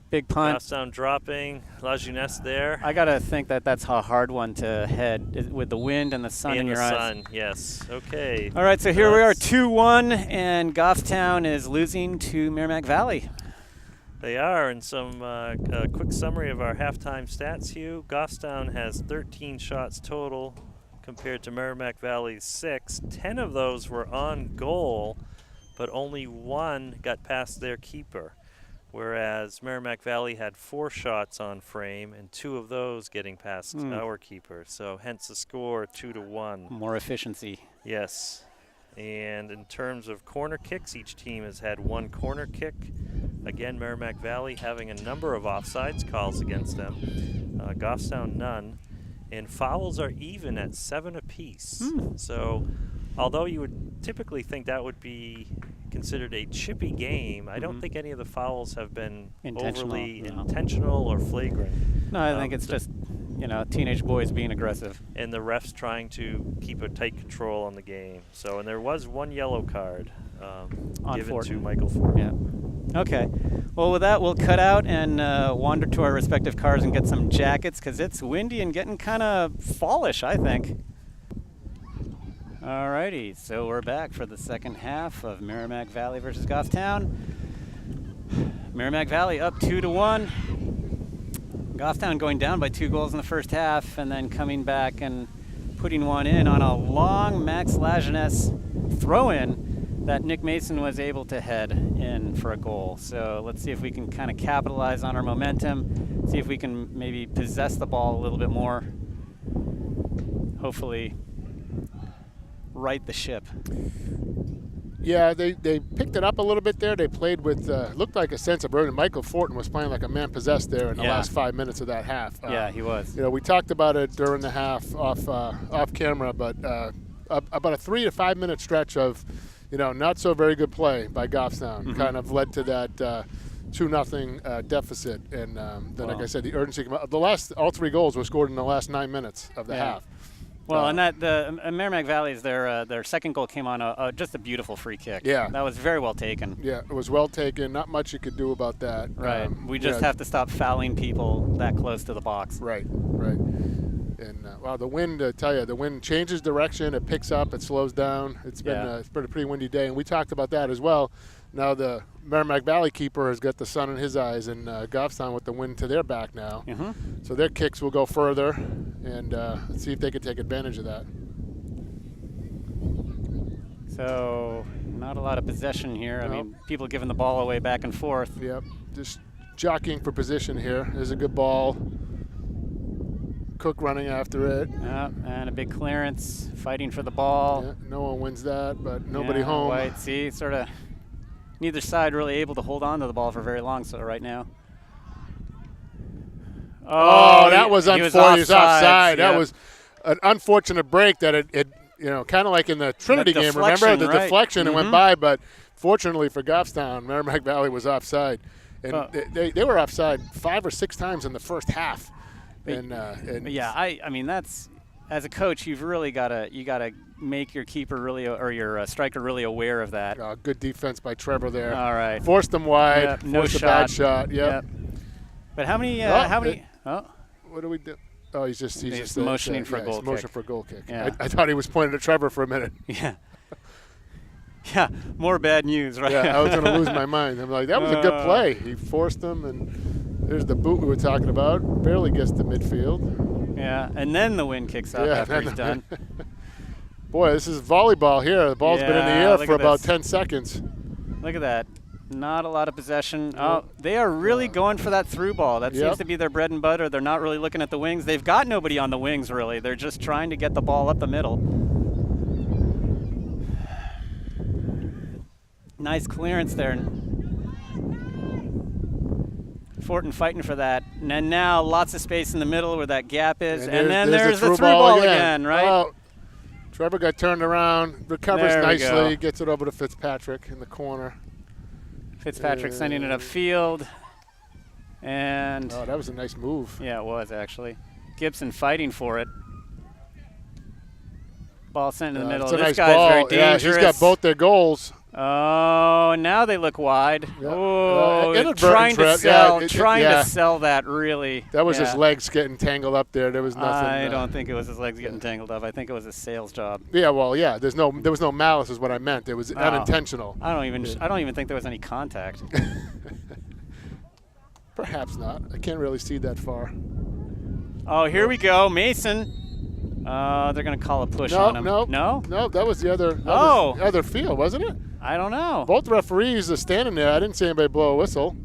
Big punt. Goffstown dropping. Lajeunesse there. I got to think that that's a hard one to head with the wind and the sun in your eyes. And the sun, yes. Okay. All right, so here we are, 2-1, and Goffstown is losing to Merrimack Valley. They are, and some quick summary of our halftime stats, Hugh. Goffstown has 13 shots total compared to Merrimack Valley's 6. 10 of those were on goal, but only 1 got past their keeper, whereas Merrimack Valley had 4 shots on frame, and 2 of those getting past our keeper. So hence the score, 2-1. More efficiency. Yes. And in terms of corner kicks, each team has had 1 corner kick. Again, Merrimack Valley having a number of offsides calls against them. Goffstown none. And fouls are even at 7 apiece. So although you would typically think that would be considered a chippy game, I don't think any of the fouls have been overly intentional or flagrant. No, I think it's just, teenage boys being aggressive. And the refs trying to keep a tight control on the game. So, and there was 1 yellow card given Fortin. to Michael Fortin. Yeah. Okay. Well, with that, we'll cut out and wander to our respective cars and get some jackets because it's windy and getting kind of fallish, I think. Alrighty, so we're back for the second half of Merrimack Valley versus Goffstown. Merrimack Valley up 2-1. Goffstown going down by 2 goals in the first half and then coming back and putting one in on a long Max Lajeunesse throw-in that Nick Mason was able to head in for a goal. So let's see if we can kind of capitalize on our momentum, see if we can maybe possess the ball a little bit more. Hopefully right the ship. Yeah, they picked it up a little bit there. They played with, looked like a sense of urgency. Michael Fortin was playing like a man possessed there in the last 5 minutes of that half. Yeah, he was. We talked about it during the half off camera, but about a 3 to 5 minute stretch of, not so very good play by Goffstown kind of led to that 2-0 deficit. And then, like I said, the urgency. All 3 goals were scored in the last 9 minutes of the half. Well, and that the Merrimack Valley's their second goal came on just a beautiful free kick. Yeah, that was very well taken. Yeah, it was well taken. Not much you could do about that. Right. We just have to stop fouling people that close to the box. Right. And the wind. Tell you, the wind changes direction. It picks up. It slows down. It's been a pretty windy day, and we talked about that as well. Now the Merrimack Valley keeper has got the sun in his eyes, and Goffstown with the wind to their back now. So their kicks will go further, and let's see if they can take advantage of that. So not a lot of possession here. I mean, people giving the ball away back and forth. Yep, just jockeying for position here. There's a good ball. Cook running after it. And a big clearance, fighting for the ball. Yeah, no one wins that, but nobody home. White, see, sort of neither side really able to hold on to the ball for very long so right now. Oh, that was unfortunate. He was offside. Yep. That was an unfortunate break that it kind of like in the Trinity game, remember? The deflection, it went by, but fortunately for Goffstown, Merrimack Valley was offside. And they were offside 5 or 6 times in the first half. I mean, that's, as a coach, you've really got to make your keeper really, or your striker really aware of that. Good defense by Trevor there. All right. Forced them wide. Yep, no forced shot. a bad shot. Yep. But how many? What do we do? Oh, he's just motioning for a goal kick. Motion for a goal kick. Yeah. I thought he was pointing at Trevor for a minute. Yeah. Yeah. More bad news, right? Yeah, I was going to lose my mind. I'm like, that was a good play. He forced them, and there's the boot we were talking about. Barely gets to midfield. Yeah, and then the wind kicks up after he's done. Boy, this is volleyball here. The ball's been in the air for about 10 seconds. Look at that. Not a lot of possession. Oh, they are really going for that through ball. That seems to be their bread and butter. They're not really looking at the wings. They've got nobody on the wings, really. They're just trying to get the ball up the middle. Nice clearance there. Fortin fighting for that. And now lots of space in the middle where that gap is. And then there's the through ball again, right? Oh, Trevor got turned around, recovers nicely, gets it over to Fitzpatrick in the corner. Fitzpatrick sending it upfield. And that was a nice move. Yeah, it was actually. Gibson fighting for it. Ball sent in the middle. This guy's very dangerous. Yeah, he's got both their goals. Oh, now they look wide. Yep. Oh, trying to sell that really. That was his legs getting tangled up there. There was nothing. I don't think it was his legs getting tangled up. I think it was a sales job. Yeah, well, yeah. There was no malice, is what I meant. It was unintentional. I don't even think there was any contact. Perhaps not. I can't really see that far. Oh, here we go, Mason. They're going to call a push on him. No, that was the other. Was the other field, wasn't it? I don't know. Both referees are standing there. I didn't see anybody blow a whistle.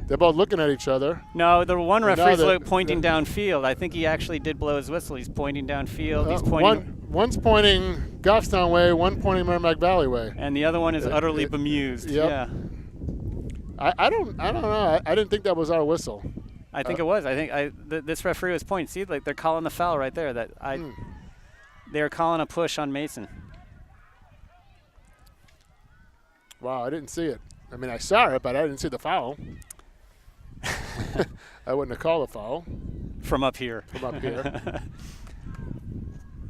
They're both looking at each other. No, the one referee's pointing downfield. I think he actually did blow his whistle. He's pointing downfield. He's pointing. One's pointing Goffstown way, one pointing Merrimack Valley way. And the other one is utterly bemused. Yep. Yeah. I don't know. I didn't think that was our whistle. I think it was. I think this referee was pointing. See, like they're calling the foul right there. They're calling a push on Mason. Wow, I didn't see it. I mean, I saw it, but I didn't see the foul. I wouldn't have called a foul. From up here.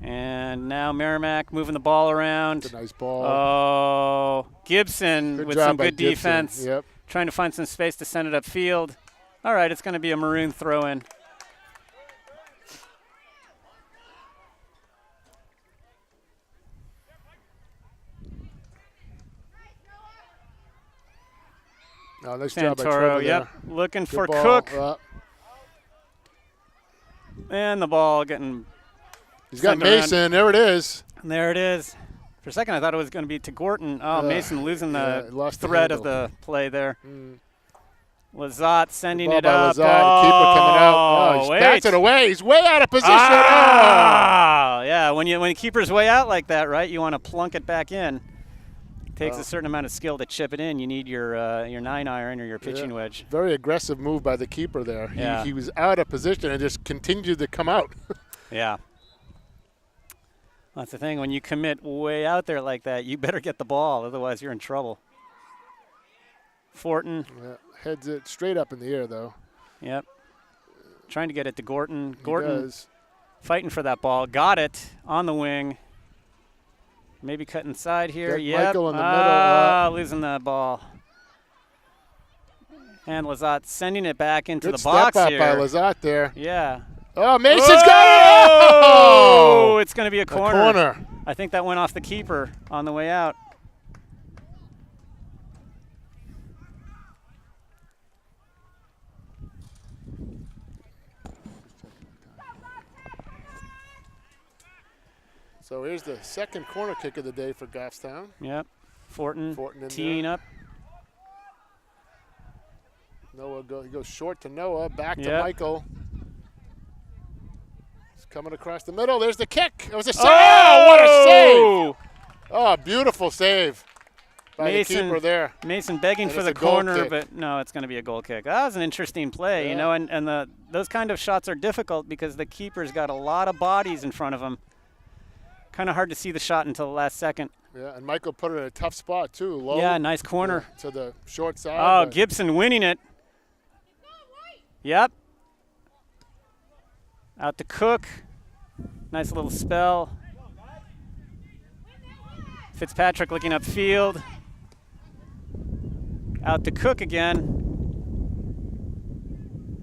And now Merrimack moving the ball around. It's a nice ball. Oh, Gibson with some good defense. Yep. Trying to find some space to send it upfield. All right, it's going to be a maroon throw-in. Oh, nice job by Santoro, Trevor there. yep, looking for ball. Cook. And the ball getting. He's got Mason. Around. There it is. And there it is. For a second, I thought it was going to be to Gorton. Oh, Mason losing the thread of the play there. Lazat sending it up. Lazat, keeper coming out. Oh, that's it away. He's way out of position. Yeah. When the keeper's way out like that, right? You want to plunk it back in. Takes a certain amount of skill to chip it in. You need your 9-iron or your pitching wedge. Very aggressive move by the keeper there. Yeah. He was out of position and just continued to come out. Yeah. That's the thing. When you commit way out there like that, you better get the ball. Otherwise, you're in trouble. Fortin. Yeah, heads it straight up in the air, though. Yep. Trying to get it to Gorton. Gorton fighting for that ball. Got it on the wing. Maybe cut inside here. Yep. Michael in the middle. Losing that ball. And Lazat sending it back into the box step here. up by Lazat there. Yeah. Oh, Mason's got it! Oh, it's going to be a corner. A corner. I think that went off the keeper on the way out. So here's the second corner kick of the day for Goffstown. Yep. Fortin in teeing there. up. Noah he goes short to Noah, back to Michael. He's coming across the middle. There's the kick. It was a save. Oh, what a save! Oh, beautiful save by the keeper there. Mason begging for the corner, but no, it's going to be a goal kick. That was an interesting play, you know, and those kind of shots are difficult because the keeper's got a lot of bodies in front of him. Kind of hard to see the shot until the last second. Yeah, and Michael put it in a tough spot too. Low. Yeah, nice corner. To the short side. Oh, Gibson winning it. Yep. Out to Cook. Nice little spell. Fitzpatrick looking upfield. Out to Cook again.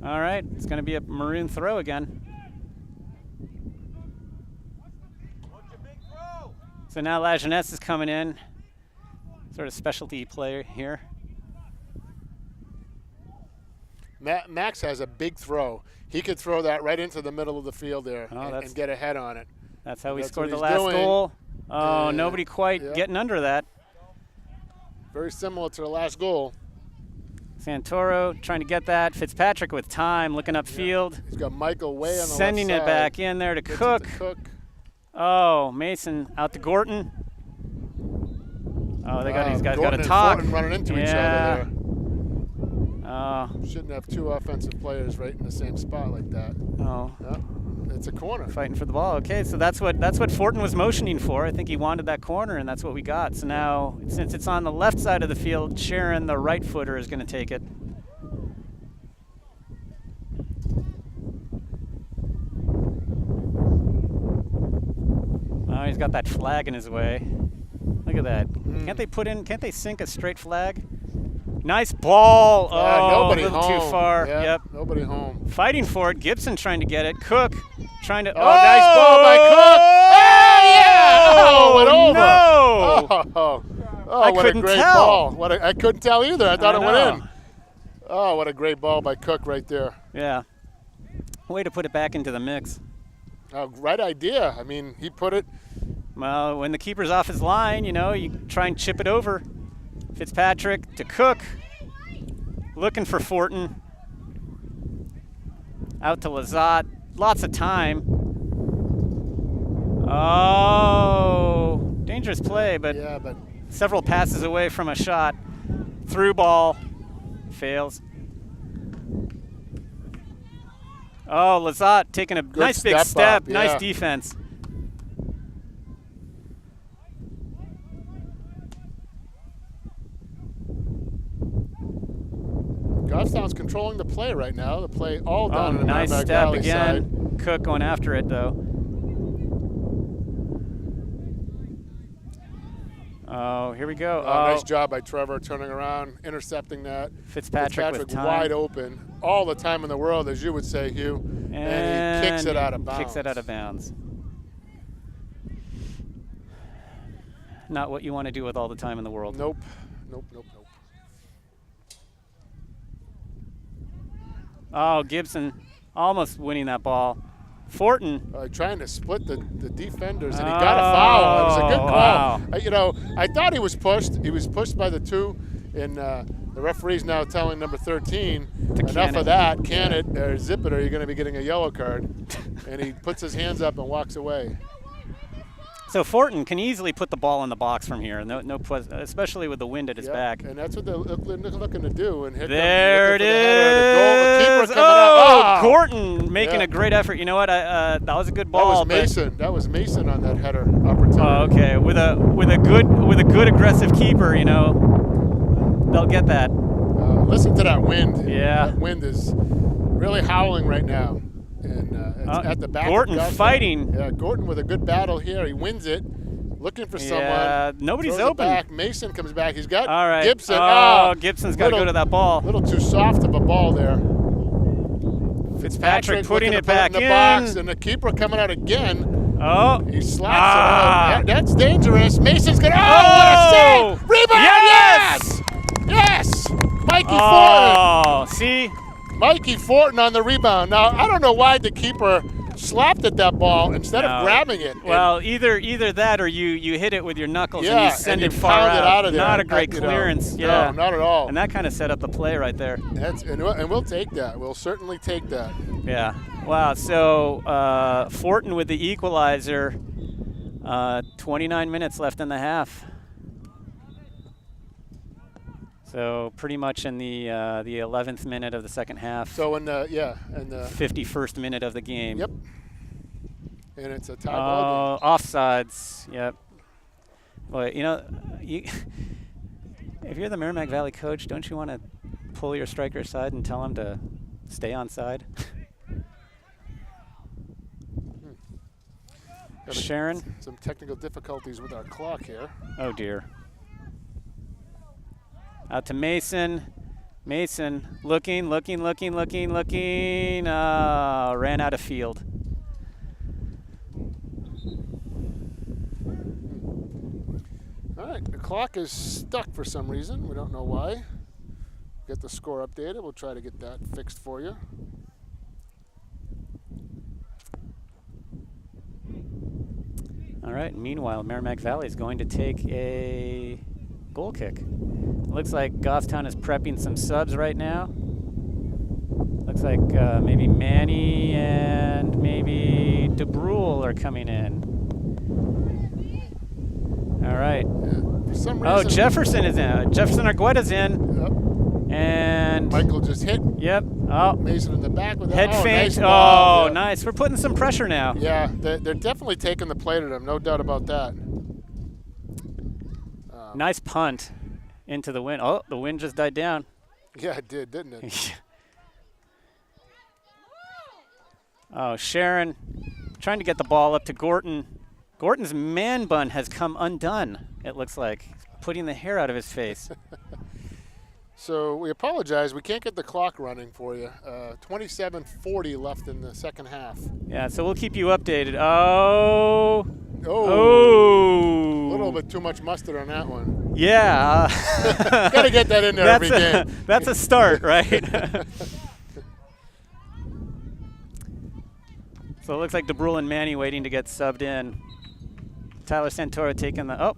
All right, it's going to be a maroon throw again. So now Lajeunesse is coming in. Sort of specialty player here. Max has a big throw. He could throw that right into the middle of the field there and get a head on it. That's how we scored the last goal. Oh, nobody quite getting under that. Very similar to the last goal. Santoro trying to get that. Fitzpatrick with time, looking upfield. He's got Michael way on the left side. Sending it back in there to Cook. Oh, Mason out to Gorton. Oh, these guys got to talk. Gorton running into each other there. Oh. Shouldn't have two offensive players right in the same spot like that. Oh. It's a corner. Fighting for the ball. Okay, so that's what Fortin was motioning for. I think he wanted that corner, and that's what we got. So now, since it's on the left side of the field, Sharon, the right footer, is going to take it. Oh, he's got that flag in his way. Look at that. Can't they sink a straight flag? Nice ball. Oh, nobody a little home. too far. Yeah, yep. Nobody home. Fighting for it. Gibson trying to get it. Cook trying to. Oh, nice ball by Cook. Oh, yeah. Oh, went over. No. Oh, what a great ball. I couldn't tell either. I thought it went in. Oh, what a great ball by Cook right there. Yeah. Way to put it back into the mix. Oh, right idea. I mean, he put it. Well, when the keeper's off his line, you know, you try and chip it over. Fitzpatrick to Cook. Looking for Fortin. Out to Lazat. Lots of time. Oh, dangerous play, but several passes away from a shot. Through ball. Fails. Oh, Lazat taking a nice big step. Nice defense. Goffstown's controlling the play right now. The play all down in the nice Merrrimack step Valley again. side. Cook going after it though. Oh, here we go. Nice job by Trevor turning around, intercepting that. Fitzpatrick with time. Wide open, all the time in the world, as you would say, Hugh. And he kicks it out of bounds. Kicks it out of bounds. Not what you want to do with all the time in the world. Nope. Oh, Gibson almost winning that ball. Fortin. Trying to split the defenders, and he got a foul. It was a good call. Wow. I thought he was pushed. He was pushed by the two, and the referee's now telling number 13, enough of that, can it, or zip it, or you're going to be getting a yellow card. And he puts his hands up and walks away. So Fortin can easily put the ball in the box from here, especially with the wind at his back. And that's what they're looking to do. And there it is. Gorton making a great effort. You know what? That was a good ball. That was Mason on that header opportunity. Oh, okay. With a good aggressive keeper, you know, they'll get that. Listen to that wind. Yeah. That wind is really howling right now. And it's at the back. Gorton fighting. Yeah, Gorton with a good battle here. He wins it, looking for someone. Yeah, nobody's open. Back. Mason comes back. He's got Gibson. Gibson's got to go to that ball. A little too soft of a ball there. Fitzpatrick putting it back in the box, and the keeper coming out again. Oh, he slaps it out. That's dangerous. Mason's gonna. What a save! Rebound! Yes! Mikey Fortin. See. Mikey Fortin on the rebound. Now, I don't know why the keeper slapped at that ball instead of grabbing it. Well, either that or you hit it with your knuckles and you send it you far pound it out of there. Not a great clearance. No, not at all. And that kind of set up the play right there. And we'll take that. We'll certainly take that. Yeah. Wow. So Fortin with the equalizer. 29 minutes left in the half. So pretty much in the 11th minute of the second half. So in the 51st minute of the game. Yep. And it's a tie ball game. Offsides. Yep. Well, you know, if you're the Merrimack Valley coach, don't you want to pull your striker aside and tell him to stay on side? Sharon? Some technical difficulties with our clock here. Oh, dear. Out to Mason. Mason looking. Ran out of field. All right, the clock is stuck for some reason. We don't know why. Get the score updated. We'll try to get that fixed for you. All right, meanwhile, Merrimack Valley is going to take a goal kick. Looks like Goffstown is prepping some subs right now. Looks like maybe Manny and maybe DeBrule are coming in. All right. Yeah, for some reason. Oh, Jefferson is in. Jefferson Argueda's in. Yep. And Michael just hit. Yep. Oh. Mason in the back with that. Head feint. Nice ball. Yeah. Nice. We're putting some pressure now. Yeah, they're definitely taking the play to them. No doubt about that. Nice punt into the wind. Oh, the wind just died down. Yeah, it did, didn't it? Oh, Sharon trying to get the ball up to Gorton. Gorton's man bun has come undone, it looks like, putting the hair out of his face. So we apologize. We can't get the clock running for you. 27:40 left in the second half. Yeah, so we'll keep you updated. Oh. A little bit too much mustard on that one. Yeah. Got to get that in there every game. That's a start, right? So it looks like DeBrule and Manny waiting to get subbed in. Tyler Santoro taking the,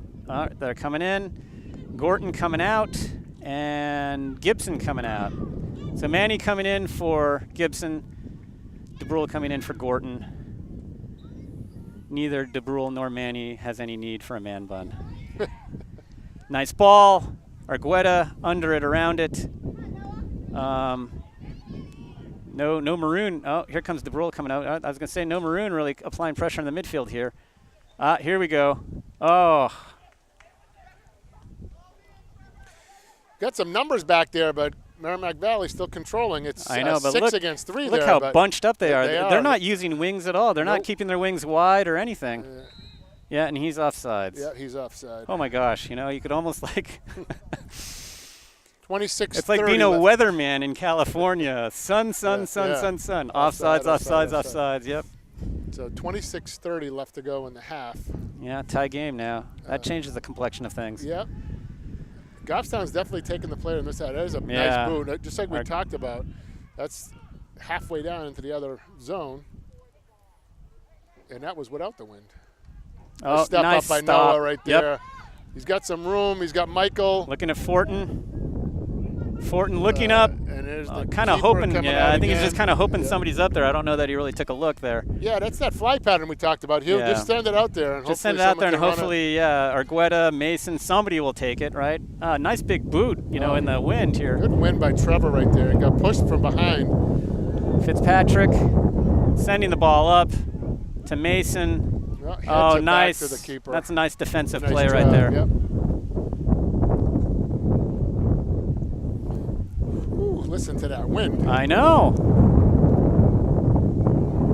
they're coming in. Gorton coming out, and Gibson coming out. So Manny coming in for Gibson, DeBrule coming in for Gorton. Neither DeBrule nor Manny has any need for a man bun. Nice ball. Argueda under it, around it. No Maroon. Oh, here comes DeBrule coming out. I was going to say no Maroon really applying pressure in the midfield here. Here we go. Oh. Got some numbers back there, but Merrimack Valley still controlling. It's I know, but 6 look, against 3 look there. how bunched up they are. They are. They're not using wings at all. They're Nope. not keeping their wings wide or anything. Yeah, and he's offsides. Yeah, he's offside. Oh, my gosh. You know, you could almost like 26. It's like being a weatherman in California. Sun. Offsides. Offsides. Yep. So 26:30 left to go in the half. Yeah, tie game now. That changes the complexion of things. Yep. Goffstown's definitely taking the player in this side. That is a nice boot. Just like we talked about, that's halfway down into the other zone. And that was without the wind. Oh, Step nice up by stop. Noah right there. He's got some room. He's got Michael. Looking at Fortin. Fortin looking up. And there's the kind of keeper hoping. coming Yeah, out I think he's again. just kind of hoping somebody's up there. I don't know that he really took a look there. Yeah, that's that fly pattern we talked about. He'll just send it out there. And just send it out there, and hopefully, Argueda, Mason, somebody will take it, right? Nice big boot, you know, in the wind here. Good win by Trevor right there. He got pushed from behind. Fitzpatrick sending the ball up to Mason. Well, nice. Back to the keeper. That's a nice defensive Nice play job. right there. Yep. Ooh, listen to that wind. I know.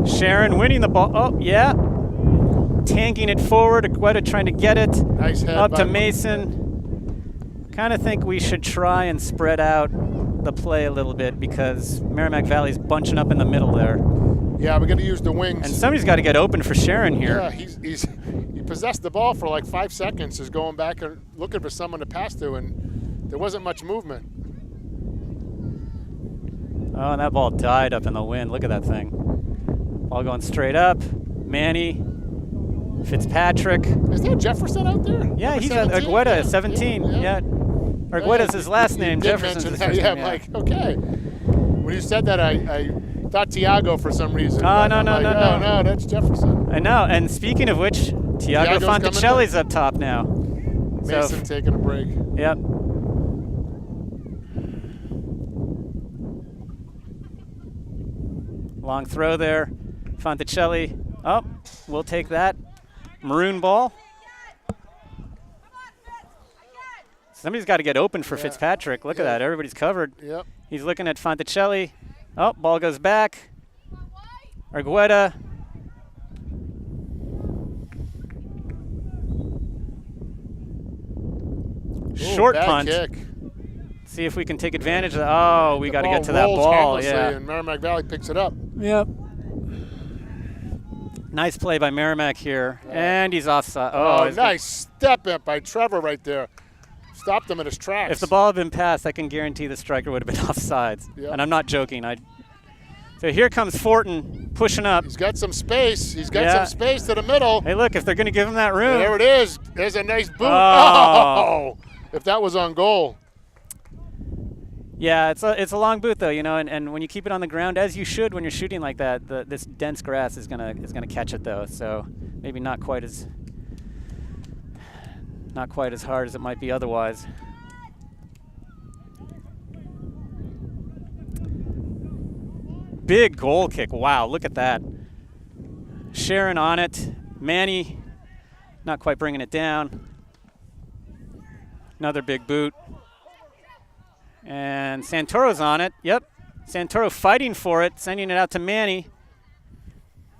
Sharon winning the ball. Oh, yeah. Tanking it forward. Argueda trying to get it. Nice head up by to Mason. Kind of think we should try and spread out the play a little bit because Merrimack Valley's bunching up in the middle there. Yeah, we're going to use the wings. And somebody's got to get open for Sharon here. Yeah, he possessed the ball for like 5 seconds, just going back and looking for someone to pass to, and there wasn't much movement. Oh, and that ball died up in the wind. Look at that thing. Ball going straight up. Manny. Fitzpatrick. Is there Jefferson out there? Yeah, Number he's at 17? Argueta, 17. Yeah. Argueta's his last name. Jefferson's his first name. Yeah, Mike. Okay. When you said that, I thought Tiago for some reason. Oh, no, that's Jefferson. I know. And speaking of which, Tiago Fonticelli's up top now. Mason taking a break. Yep. Long throw there. Fonticelli. Oh, we'll take that. Maroon ball. Somebody's got to get open for Fitzpatrick. Look at that. Everybody's covered. Yep. He's looking at Fonticelli. Oh, ball goes back. Argueta. Short punt. Kick. See if we can take advantage of that. Oh, we got to get to that ball. Yeah. And Merrimack Valley picks it up. Yep. Nice play by Merrimack here. And he's offside. Oh, nice step up by Trevor right there. Stopped him in his tracks. If the ball had been passed, I can guarantee the striker would have been offsides. Yep. And I'm not joking. So here comes Fortin pushing up. He's got some space. He's got some space to the middle. Hey, look, if they're going to give him that room. There it is. There's a nice boot. Oh. If that was on goal. Yeah, it's a long boot though, you know, and when you keep it on the ground, as you should when you're shooting like that, this dense grass is gonna catch it though. So maybe not quite as hard as it might be otherwise. Big goal kick. Wow, look at that. Sharon on it. Manny not quite bringing it down. Another big boot. And Santoro's on it. Yep. Santoro fighting for it, sending it out to Manny.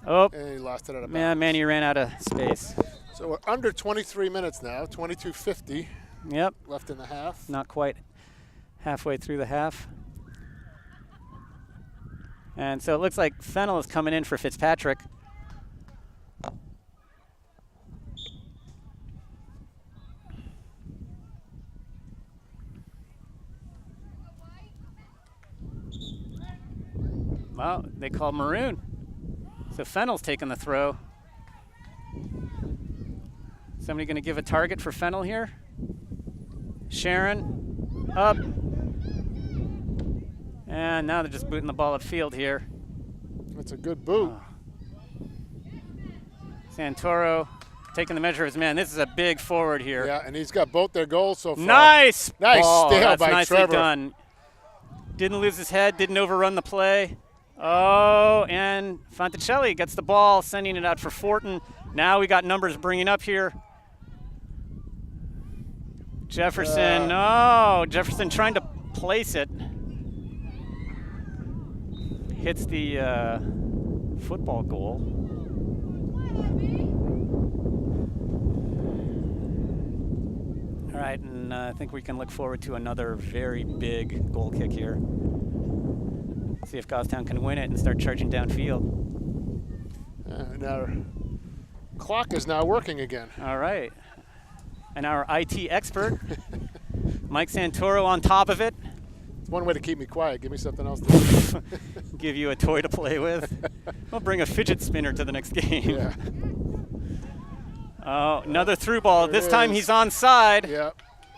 Oh. And he lost it out of bounds. Yeah, Manny ran out of space. So we're under 23 minutes now, 22:50. Yep. Left in the half. Not quite halfway through the half. And so it looks like Fennell is coming in for Fitzpatrick. Well, they call maroon. So Fennell's taking the throw. Somebody going to give a target for Fennell here? Sharon, up. And now they're just booting the ball upfield here. That's a good boot. Santoro taking the measure of his man. This is a big forward here. Yeah, and he's got both their goals so far. Nice ball. Steal That's by nicely Trevor. done. Didn't lose his head, didn't overrun the play. Oh, and Fonticelli gets the ball, sending it out for Fortin. Now we got numbers bringing up here. Jefferson, Jefferson trying to place it. Hits the football goal. All right, and I think we can look forward to another very big goal kick here. See if Goffstown can win it and start charging downfield. And our clock is now working again. All right. And our IT expert, Mike Santoro, on top of it. It's one way to keep me quiet. Give me something else to do. Give you a toy to play with. We'll bring a fidget spinner to the next game. Yeah. Oh, another through ball. This time he's onside. Yeah.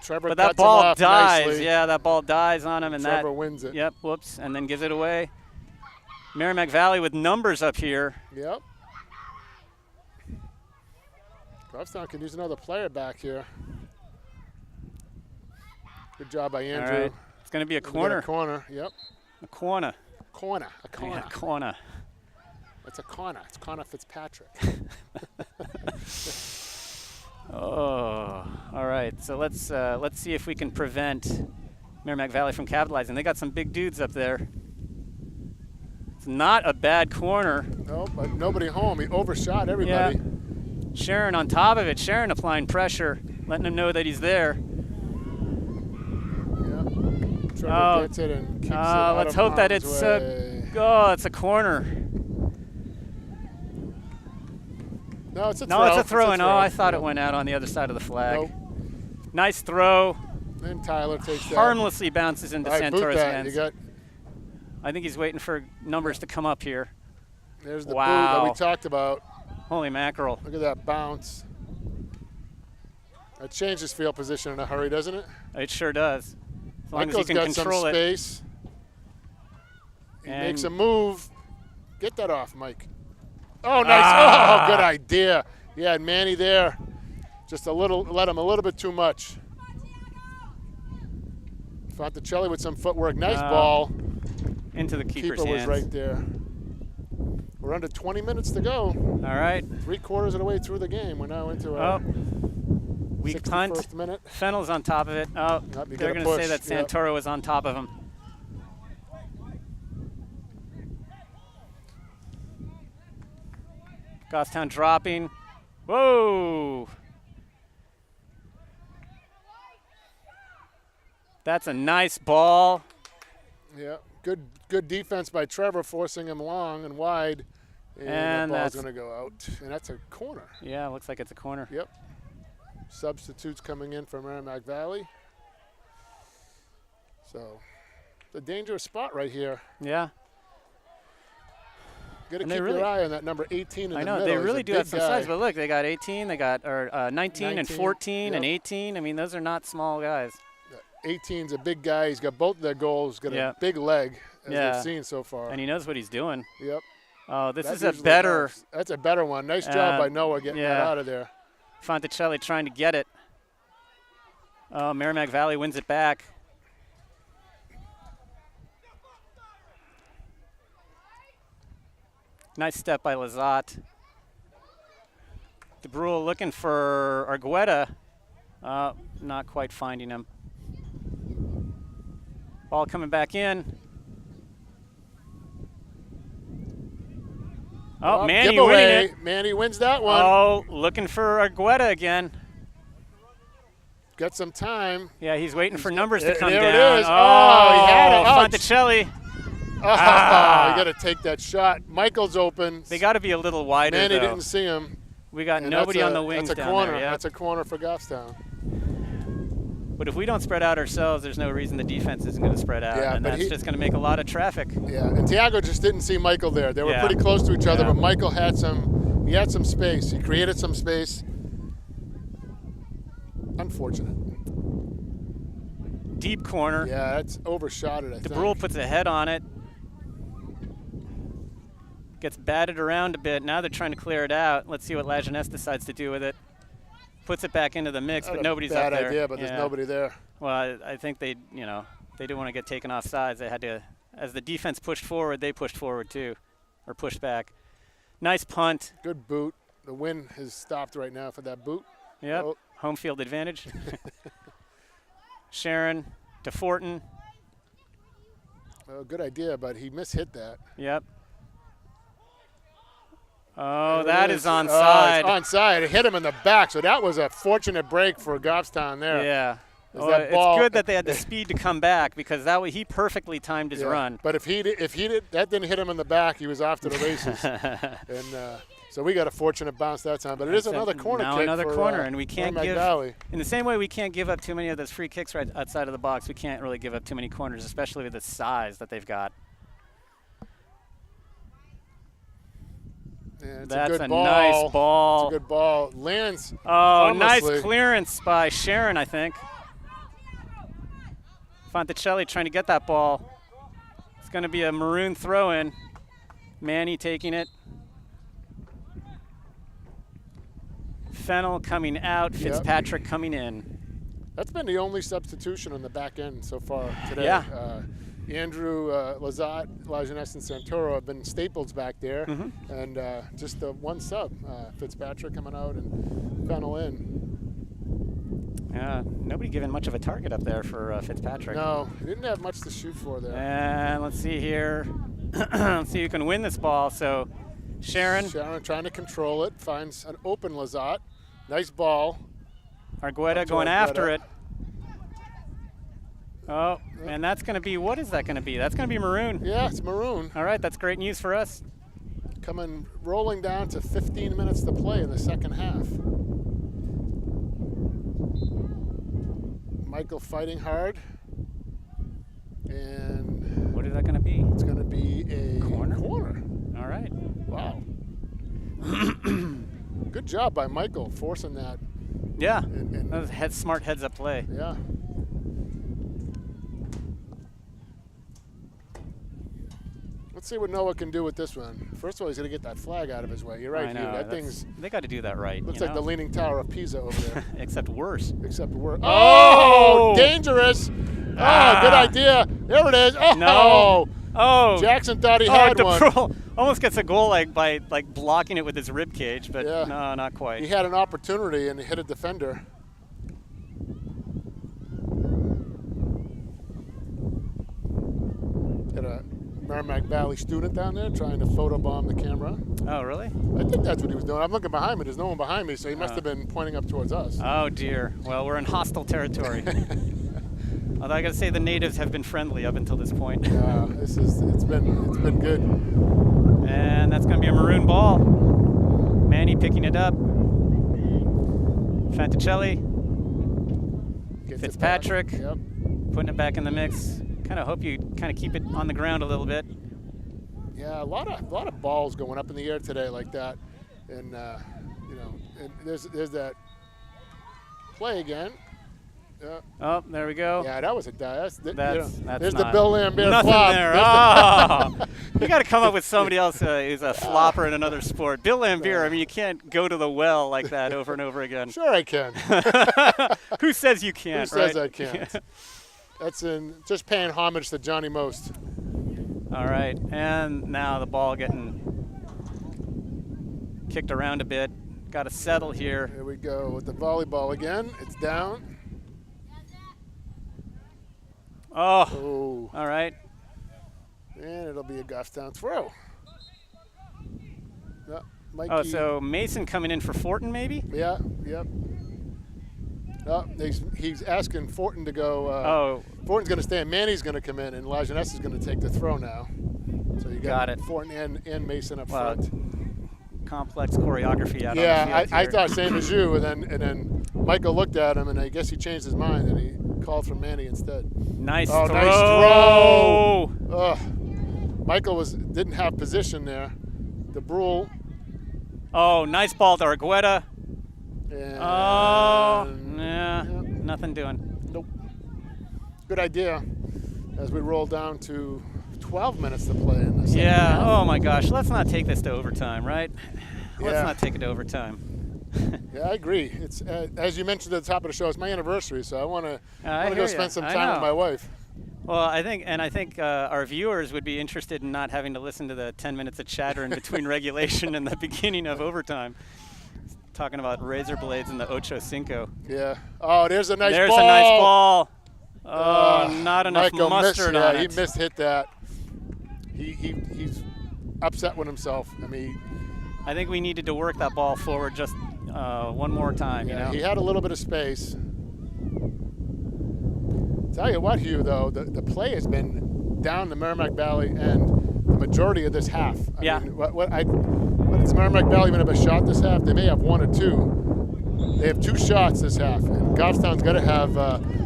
Trevor but that cuts him ball off dies. nicely. Yeah, that ball dies on him. And Trevor wins it. Yep, whoops, and then gives it away. Merrimack Valley with numbers up here. Yep. Goffstown can use another player back here. Good job by Andrew. All right. It's going to be a corner. A corner, yep. A corner. Corner, a corner. Yeah, corner. It's a corner. It's Connor Fitzpatrick. Oh, all right. So let's see if we can prevent Merrimack Valley from capitalizing. They got some big dudes up there. It's not a bad corner. No, but nobody home. He overshot everybody. Yeah. Sharon on top of it. Sharon applying pressure, letting him know that he's there. Yeah. Trevor gets it and kicks it out let's of hope that harm's it's way. it's a corner. No, it's a throw. No, it's a throw. It's a No, throw. I thought it went out on the other side of the flag. Nope. Nice throw. Then Tyler takes that. Harmlessly bounces into All right, boot Santoro's that. hands. You got I think he's waiting for numbers to come up here. There's the Wow. boot that we talked about. Holy mackerel. Look at that bounce. That changes field position in a hurry, doesn't it? It sure does. As long Michael's as he got can some control it. space. He And- makes a move. Get that off, Mike. Oh, nice. Oh, good idea. Yeah, Manny there. Just a little, let him a little bit too much. Fonticelli with some footwork. Nice ball. Into the keeper's Keeper was hands. right there. We're under 20 minutes to go. All right. 3/4 of the way through the game. We're now into Oh. our Weak punt. 61st minute. Fennel's on top of it. Oh, Yep, you they're gotta going to say push. that Yep. Santoro was on top of him. Goffstown dropping. Whoa! That's a nice ball. Yeah, good defense by Trevor, forcing him long and wide. And that ball's that's- going to go out. And that's a corner. Yeah, looks like it's a corner. Yep. Substitutes coming in from Merrimack Valley. So, a dangerous spot right here. Yeah. Got to And keep they really- your eye on that number 18 in the I middle. know, they He's a really do big have some guy. size, but look, they got 18, they got 19 and 19, 14 and yep. 18. I mean, those are not small guys. 18's a big guy. He's got both their goals. Got Yeah. a big leg, as Yeah. we've seen so far. And he knows what he's doing. Yep. Oh, this That is a usually better helps. That's a better one. Nice job by Noah getting that yeah. out of there. Fonticelli trying to get it. Oh, Merrimack Valley wins it back. Nice step by Lazat. DeBrule looking for Argueta. Not quite finding him. Ball coming back in. Oh, Manny winning giveaway. it. Manny wins that one. Oh, looking for Argueta again. Got some time. Yeah, he's waiting for numbers to There- come there it down. is. Oh, he had it. Oh, Fonticelli. Oh, you got to take that shot. Michael's open. They got to be a little wider, Manny though. didn't see him. We got And nobody that's on a- the wings That's a down corner. there. Yeah. That's a corner for Goffstown. But if we don't spread out ourselves, there's no reason the defense isn't going to spread out, Yeah, and but that's he- just going to make a lot of traffic. Yeah, and Tiago just didn't see Michael there. They were Yeah. pretty close to each other, Yeah. but Michael had some. He had some space. He created some space. Unfortunate. Deep corner. Yeah, that's overshot it. I DeBrule think. puts a head on it. Gets batted around a bit. Now they're trying to clear it out. Let's see what Lajeunesse decides to do with it. Puts it back into the mix, Not but a nobody's bad up there. idea, but there's Yeah. nobody there. Well, I think they didn't want to get taken off sides. They had to, as the defense pushed forward, they pushed forward too, or pushed back. Nice punt. Good boot. The wind has stopped right now for that boot. Yep. Oh. Home field advantage. Sharon to Fortin. Oh, good idea, but he mishit that. Yep. Oh, There that it is Oh, onside. it's onside. It hit him in the back, so that was a fortunate break for Goffstown there. Yeah. Is Oh, that ball- it's good that they had the speed to come back because that way he perfectly timed his Yeah. run. But if he did, that didn't hit him in the back, he was off to the races. And so we got a fortunate bounce that time. But it is That's another corner now kick another for, corner, and we can't Merrimack give. Valley. In the same way, we can't give up too many of those free kicks right outside of the box. We can't really give up too many corners, especially with the size that they've got. Yeah, it's That's a good a ball. nice ball. It's a good ball. Lands. Oh, nice harmlessly. clearance by Sharon, I think. Fonticelli trying to get that ball. It's going to be a maroon throw-in. Manny taking it. Fennel coming out. Yep. Fitzpatrick coming in. That's been the only substitution on the back end so far today. Yeah. Andrew, Lazat, Lajeunesse, and Santoro have been staples back there. Mm-hmm. And just the one sub, Fitzpatrick coming out and Fennel in. Nobody giving much of a target up there for Fitzpatrick. No, he didn't have much to shoot for there. And let's see here. Let's see who can win this ball. So Sharon Trying to control it, finds an open Lazat. Nice ball. Argueta Up to going after Argueta. it. Oh, and that's going to be, what is that going to be? That's going to be maroon. Yeah, it's maroon. All right, that's great news for us. Coming rolling down to 15 minutes to play in the second half. Michael fighting hard. And What is that going to be? it's going to be a Corner? corner. All right. right. Wow. Good job by Michael forcing that. Yeah. And That was smart heads-up play. yeah. Let's see what Noah can do with this one. First of all, he's going to get that flag out of his way. You're right, I know. Hugh. That thing's They got to do that right. looks you like the know? Leaning Tower of Pisa over there. Except worse. Except we're Oh! dangerous. Ah. Oh, good idea. There it is. Oh, No. Oh. Jackson thought he had one. DePrul almost gets a goal by blocking it with his rib cage, but Yeah. no, not He quite. had an opportunity and he hit a defender. Got a Merrimack Valley student down there trying to photobomb the camera. Oh, really? I think that's what he was doing. I'm looking behind me. There's no one behind me, so he must have been pointing up towards us. Oh dear. Well, we're in hostile territory. Although I got to say the natives have been friendly up until this point. It's been good. And that's going to be a maroon ball. Manny picking it up. Fanticelli, Gets it Fitzpatrick. back. Yep. putting it back in the mix. Kind of hope you kind of keep it on the ground a little bit. Yeah, a lot of balls going up in the air today like that, and you know, and there's that play again. Oh, there we go. Yeah, that was a dive. That's there's the not- Bill Lambert Nothing flop. there. There's Oh. You got to come up with somebody else who's a flopper in another sport. Bill Lambert, I mean, you can't go to the well like that over and over again. Sure I can. Who says you can't, Who says right? I can't? That's just paying homage to Johnny Most. All right, and now the ball getting kicked around a bit. Got to settle here. Here we go with the volleyball again. It's down. Oh, Oh, all right. and it'll be a Goffstown throw. Mikey. Oh, so Mason coming in for Fortin, maybe? Yeah, yep. Oh, he's asking Fortin to go. Oh, Fortin's going to stay, and Manny's going to come in, and Lajeunesse is going to take the throw now. So you Got it. Fortin and Mason up Well, front. complex choreography out on the Yeah, field I here. thought same as you, and then Michael looked at him, and I guess he changed his mind, and he called for Manny instead. Nice Oh, throw. nice throw. Ugh. Michael didn't have position there. The Brule. Oh, nice ball to Argueta. And Oh, yeah, yeah. nothing doing. Nope. Good idea. As we roll down to 12 minutes to play in this. Yeah, oh my gosh, let's not take this to overtime, right? Let's Yeah. not take it to overtime. Yeah, I agree. It's as you mentioned at the top of the show, it's my anniversary, so I want to I go hear ya. spend some I time with know. my wife. Well, I think our viewers would be interested in not having to listen to the 10 minutes of chatter in between regulation and the beginning of overtime. Talking about razor blades and the Ocho Cinco. Yeah. Oh, there's a nice There's ball. a nice ball. Oh, not enough Michael mustard missed, on yeah, it. he mishit that. He's upset with himself. I mean, I think we needed to work that ball forward just one more time. yeah, you know. he had a little bit of space. Tell you what, Hugh, though, the play has been down the Merrimack Valley and the majority of this half. I mean, what has Merrimack Valley been a shot this half? They may have one or two. They have 2 shots this half, and Goffstown's got to have.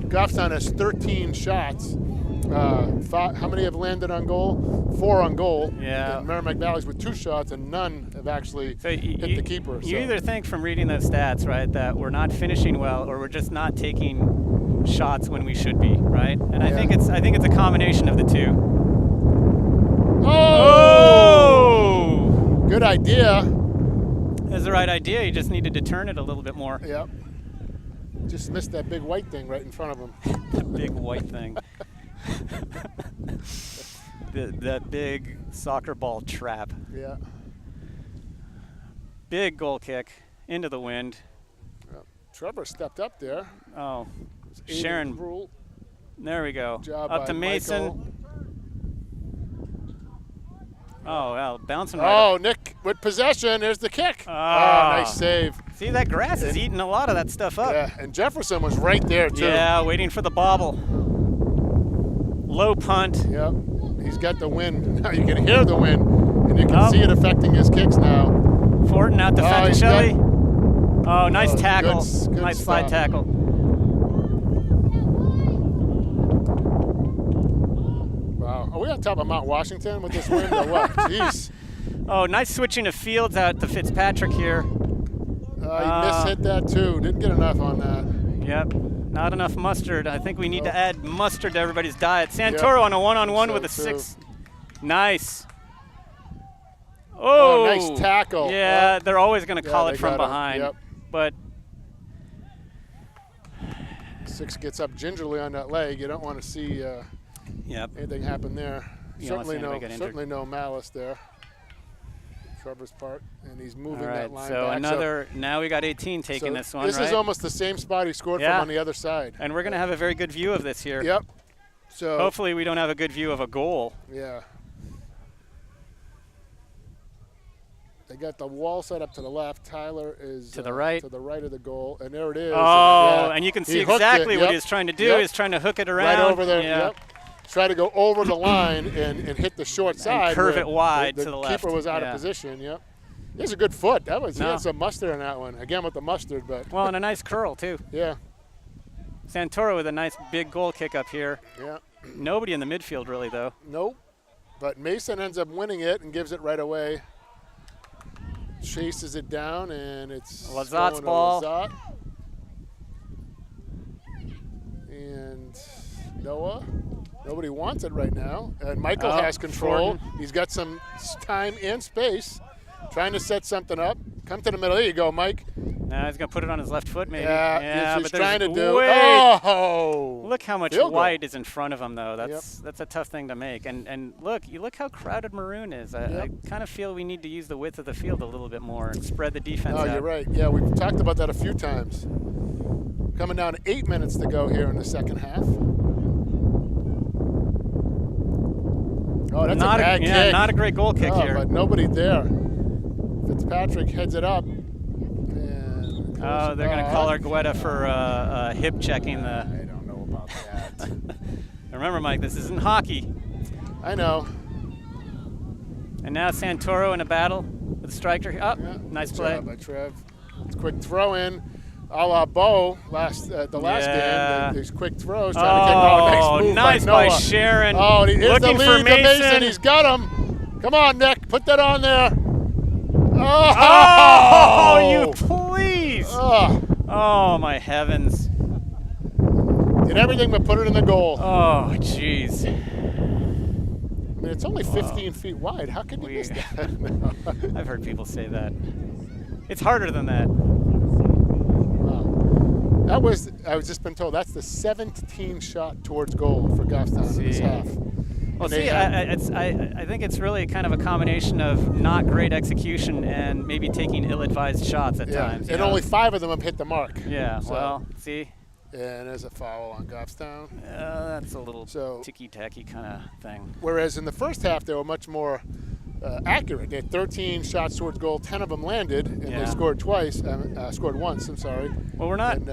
Goffstown has 13 shots. 5, how many have landed on goal? 4 on goal. Yeah. And Merrimack Valley's with 2 shots, and none have actually So hit the keeper. You so. either think from reading those stats, right, that we're not finishing well, or we're just not taking shots when we should be, right? And I Yeah. think it's a combination of the two. Oh! Good idea. That's the right idea. You just needed to turn it a little bit more. Yep. Just missed that big white thing right in front of him. The big white thing. That big soccer ball trap. Yeah. Big goal kick into the wind. Trevor stepped up there. Oh, Aiding Sharon. Rule. There we go. Job Up by to Mason. Michael. Oh, well, bouncing right. Oh, Nick with possession. There's the kick. Ah. Oh, nice save. See, that grass is eating a lot of that stuff up. Yeah, and Jefferson was right there, too. Yeah, waiting for the bobble. Low punt. Yep. He's got the wind. Now you can hear the wind, and you can Oh. see it affecting his kicks now. Fortin out to Oh, he's Fanticelli. Oh, nice Oh, tackle. good Nice slide stop. tackle. Wow. Are we on top of Mount Washington with this wind or what? Jeez. Oh, nice switching of fields out to Fitzpatrick here. He mishit that too. Didn't get enough on that. Yep, not enough mustard. I think we need to add mustard to everybody's diet. Santoro on a one-on-one with a 6. Nice. Oh, nice tackle. Yeah, they're always going to call it from behind. Yep. But 6 gets up gingerly on that leg. You don't want to see anything happen there. Certainly no malice there. Trevor's part, and he's moving that line back. Now we got 18 taking this one, This is almost the same spot he scored from on the other side. And we're going to have a very good view of this here. Yep. So hopefully we don't have a good view of a goal. Yeah. They got the wall set up to the left. Tyler is to the right of the goal, and there it is. And you can see exactly what he's trying to do. He's trying to hook it around. Right over there. Yep. Try to go over the line and hit the short side. And curve it wide to the left. The keeper was out of position. Yep. He has a good foot. He had some mustard on that one. Again with the mustard, but well, and a nice curl too. Yeah. Santoro with a nice big goal kick up here. Yeah. Nobody in the midfield really though. Nope. But Mason ends up winning it and gives it right away. Chases it down, and it's Lazat's ball. Lazat. And Noah. Nobody wants it right now. And Michael has control. He's got some time and space. Trying to set something up. Come to the middle. There you go, Mike. Now he's going to put it on his left foot, maybe. Yeah, but trying to do. Look how much white is in front of him, though. That's a tough thing to make. And look how crowded Maroon is. I kind of feel we need to use the width of the field a little bit more and spread the defense out. You're right. Yeah, we've talked about that a few times. Coming down to 8 minutes to go here in the second half. Oh, that's a bad kick. Yeah, not a great goal kick here. But nobody there. Fitzpatrick heads it up. They're going to call Argueta for hip checking the. I don't know about that. Remember, Mike, this isn't hockey. I know. And now Santoro in a battle with the striker. Nice play. Job by Trev. It's a quick throw in. A la Bo the last game. These quick throws. Trying to get nice move nice by by Sharon. Here's looking the lead for Mason. He's got him. Come on, Nick. Put that on there. You please. Oh, my heavens. Did everything but put it in the goal. Oh, jeez. I mean, it's only 15 feet wide. How can you miss that? I've heard people say that. It's harder than that. I was just been told that's the 17th shot towards goal for Goffstown in this half. Well, I think it's really kind of a combination of not great execution and maybe taking ill-advised shots at times. And only 5 of them have hit the mark. Yeah, and there's a foul on Goffstown. That's a little ticky-tacky kind of thing. Whereas in the first half, they were much more accurate. They had 13 shots towards goal, 10 of them landed, and they scored scored once, I'm sorry. Well, we're not. And,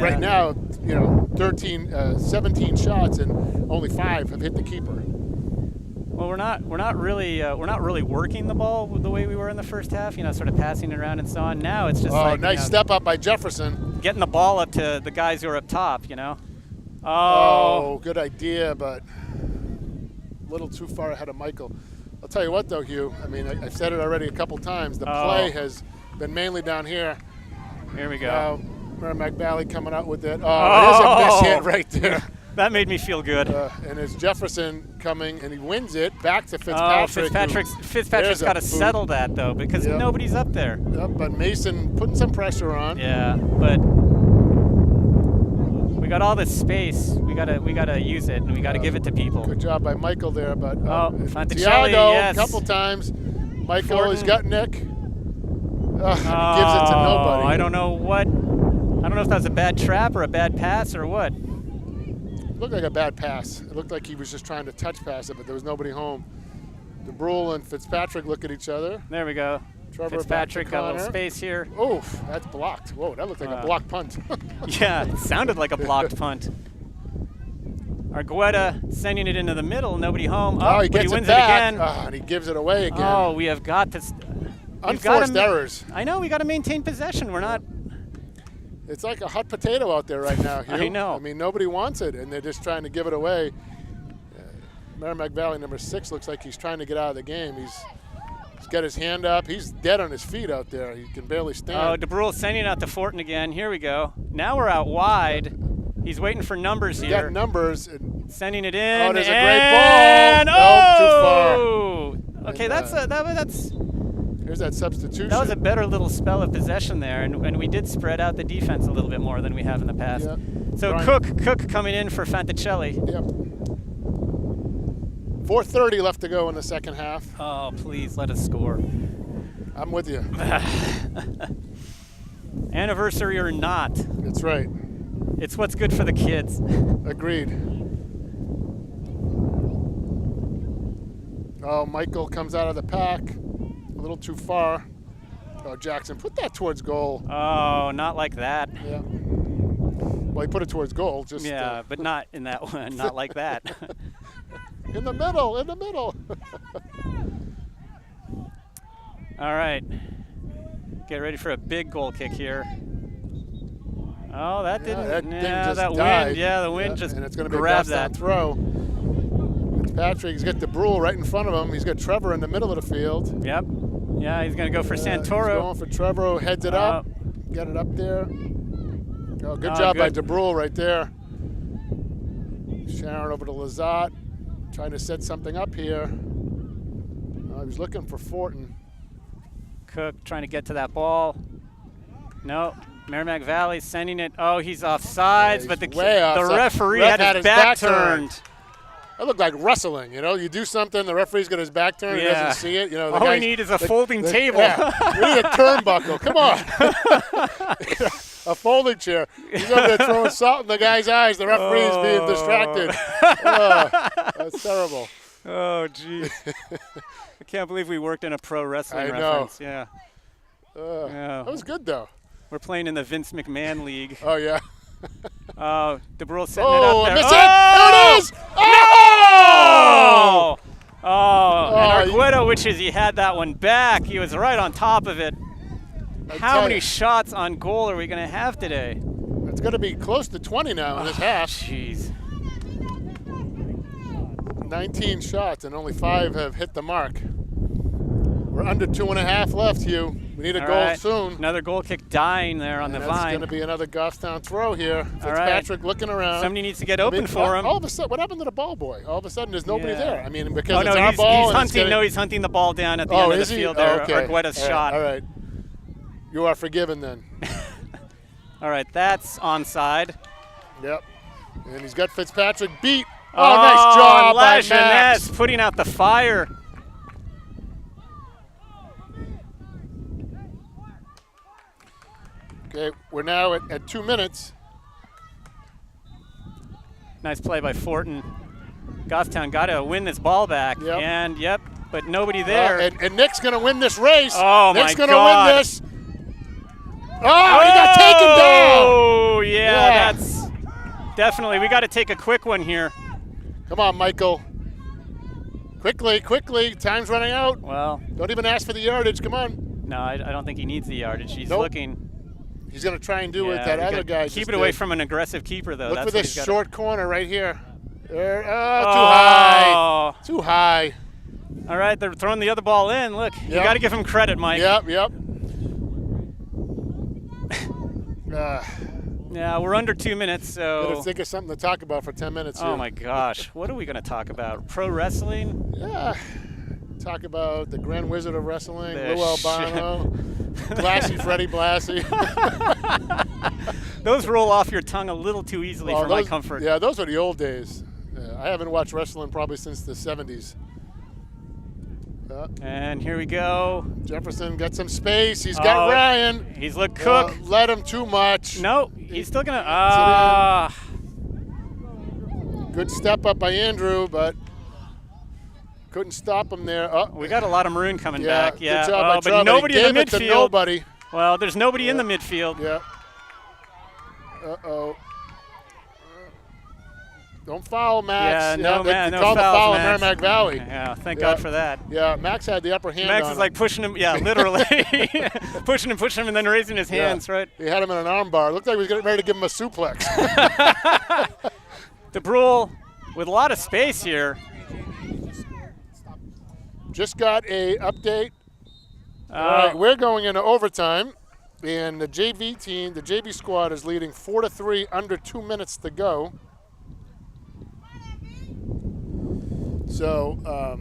right now, 17 shots, and only 5 have hit the keeper. Well, we're not really working the ball the way we were in the first half. Sort of passing it around and so on. Now it's just nice step up by Jefferson. Getting the ball up to the guys who are up top. Good idea, but a little too far ahead of Michael. I'll tell you what, though, Hugh. I mean, I've said it already a couple times. The play has been mainly down here. Here we go. Merrimack Valley coming out with it. There's a miss hit right there. That made me feel good. And it's Jefferson coming, and he wins it back to Fitzpatrick. Fitzpatrick's got to settle that, though, because nobody's up there. Yep, but Mason putting some pressure on. Yeah, but we got all this space. We gotta use it, and we gotta give it to people. Good job by Michael there, but Fanticelli, a couple times. Michael has got Nick. He gives it to nobody. I don't know if that was a bad trap or a bad pass or what. Looked like a bad pass. It looked like he was just trying to touch pass it, but there was nobody home. DeBrule and Fitzpatrick look at each other. There we go. Trevor Fitzpatrick got a little space here. Oof, that's blocked. Whoa, that looked like a blocked punt. Yeah, it sounded like a blocked punt. Argueta sending it into the middle, nobody home. He gets wins it again. And he gives it away again. We have got to. Unforced errors. I know, we got to maintain possession. We're not. It's like a hot potato out there right now, Hugh. I know. I mean, nobody wants it, and they're just trying to give it away. Merrimack Valley, number 6, looks like he's trying to get out of the game. He's He's got his hand up. He's dead on his feet out there. He can barely stand. Oh, DeBrule sending it out to Fortin again. Here we go. Now we're out wide. He's waiting for numbers here. Got numbers. Sending it in. Oh, there's a great ball. Oh, too far. Okay, And, that's. Here's that substitution. That was a better little spell of possession there, and we did spread out the defense a little bit more than we have in the past. Yep. So Brian. Cook coming in for Fanticelli. Yep. 4:30 left to go in the second half. Oh, please let us score. I'm with you. Anniversary or not, That's right. it's what's good for the kids. Agreed. Oh, Michael comes out of the pack. A little too far. Oh, Jackson, put that towards goal. Oh, not like that. Yeah. Well, he put it towards goal. Just Yeah, but not in that one, not like that. in the middle, in the middle. All right, get ready for a big goal kick here. Oh, that didn't. That thing Yeah, just that died. wind. Yeah, the wind just and it's going to be a grabbed down that. throw. Patrick, he's got DeBrule right in front of him. He's got Trevor in the middle of the field. Yep. Yeah, he's gonna go for He's Santoro. going for Trevor, heads it up. Got it up there. Oh, good job by DeBrule right there. Sharon over to Lazat, trying to set something up here. He was looking for Fortin. Cook trying to get to that ball. No, Merrimack Valley sending it. Oh, he's offsides, Yeah, but he's way the offside. referee Ref had his back turned. That looked like wrestling, you know. You do something, the referee's got his back turned, he Yeah. doesn't see it. You know, the All we guys- need is a folding table. Yeah, we need a turnbuckle. Come on. A folding chair. He's over there throwing salt in the guy's eyes. The referee's being distracted. That's terrible. Oh, geez. I can't believe we worked in a pro wrestling I know. reference. Yeah. That was good, though. We're playing in the Vince McMahon League. Oh, yeah. Oh, DeBrule setting it Oh, up there. miss it. There it is. Oh! Oh, and you- Arguedo, he had that one back. He was right on top of it. How tell many you. shots on goal are we going to have today? It's going to be close to 20 now in this half. Jeez. 19 shots, and only 5 have hit the mark. We're under 2.5 left, Hugh. We need a All goal right. soon. Another goal kick dying there on And the that's vine. going to be another Goffstown throw here. All right. Fitzpatrick looking around. Somebody needs to get open for him. All of a sudden, what happened to the ball boy? All of a sudden, there's nobody Yeah. there. I mean, because Oh, it's no, our he's ball. and it's hunting. getting- No, he's hunting the ball down at the Oh, end of is the he? field Oh, there. okay. Arguedo's All right, shot. All right. You are forgiven then. All right, that's onside. Yep. And he's got Fitzpatrick beat. Oh, nice job by La Max. Jeunesse putting out the fire. Okay, we're now at 2 minutes. Nice play by Fortin. Goffstown got to win this ball back. Yep. And, but nobody there. And Nick's going to win this race. Oh, Nick's my gonna God. win this. Oh, he got taken down. Oh, yeah, Yeah. that's definitely. We got to take a quick one here. Come on, Michael. Quickly, quickly. Time's running out. Well, Don't even ask for the yardage. Come on. no, I don't think he needs the yardage. He's Nope. looking. He's going to try and do what Yeah, that we other gotta guy keep just it away did. from an aggressive keeper, though. Look That's for what this he's gotta- short corner right here. There, too high. Oh. Too high. All right, they're throwing the other ball in. Look, you Yep. got to give him credit, Mike. Yep. Yeah, we're under 2 minutes, Better so. think of something to talk about for 10 minutes Oh here. my gosh, what are we going to talk about? Pro wrestling? Yeah. Talk about the Grand Wizard of Wrestling, The Lou Albano, Glassy Freddie Blassie. Those roll off your tongue a little too easily for my comfort. Yeah, those were the old days. I haven't watched wrestling probably since the 70s. And here we go. Jefferson got some space. He's got Oh, Ryan. He's look Cook. Let him too much. No, he's still going to. Good step up by Andrew, but couldn't stop him there. We got a lot of maroon coming Yeah, back. Yeah, good job by but Trevor. nobody He in the gave it to midfield. nobody. Well, there's nobody in the midfield. Yeah. Uh-oh. Don't foul, Max. Yeah, no, they man, no called the fouls, foul in Max. Merrimack Valley. Yeah, thank Yeah. God for that. Yeah, Max had the upper hand Max on is him. like pushing him, yeah, literally. pushing him, and then raising his hands, right? He had him in an arm bar. Looked like he was getting ready to give him a suplex. DeBrule with a lot of space here. Just got a update All right, we're going into overtime, and the JV squad is leading 4-3, under 2 minutes to go. So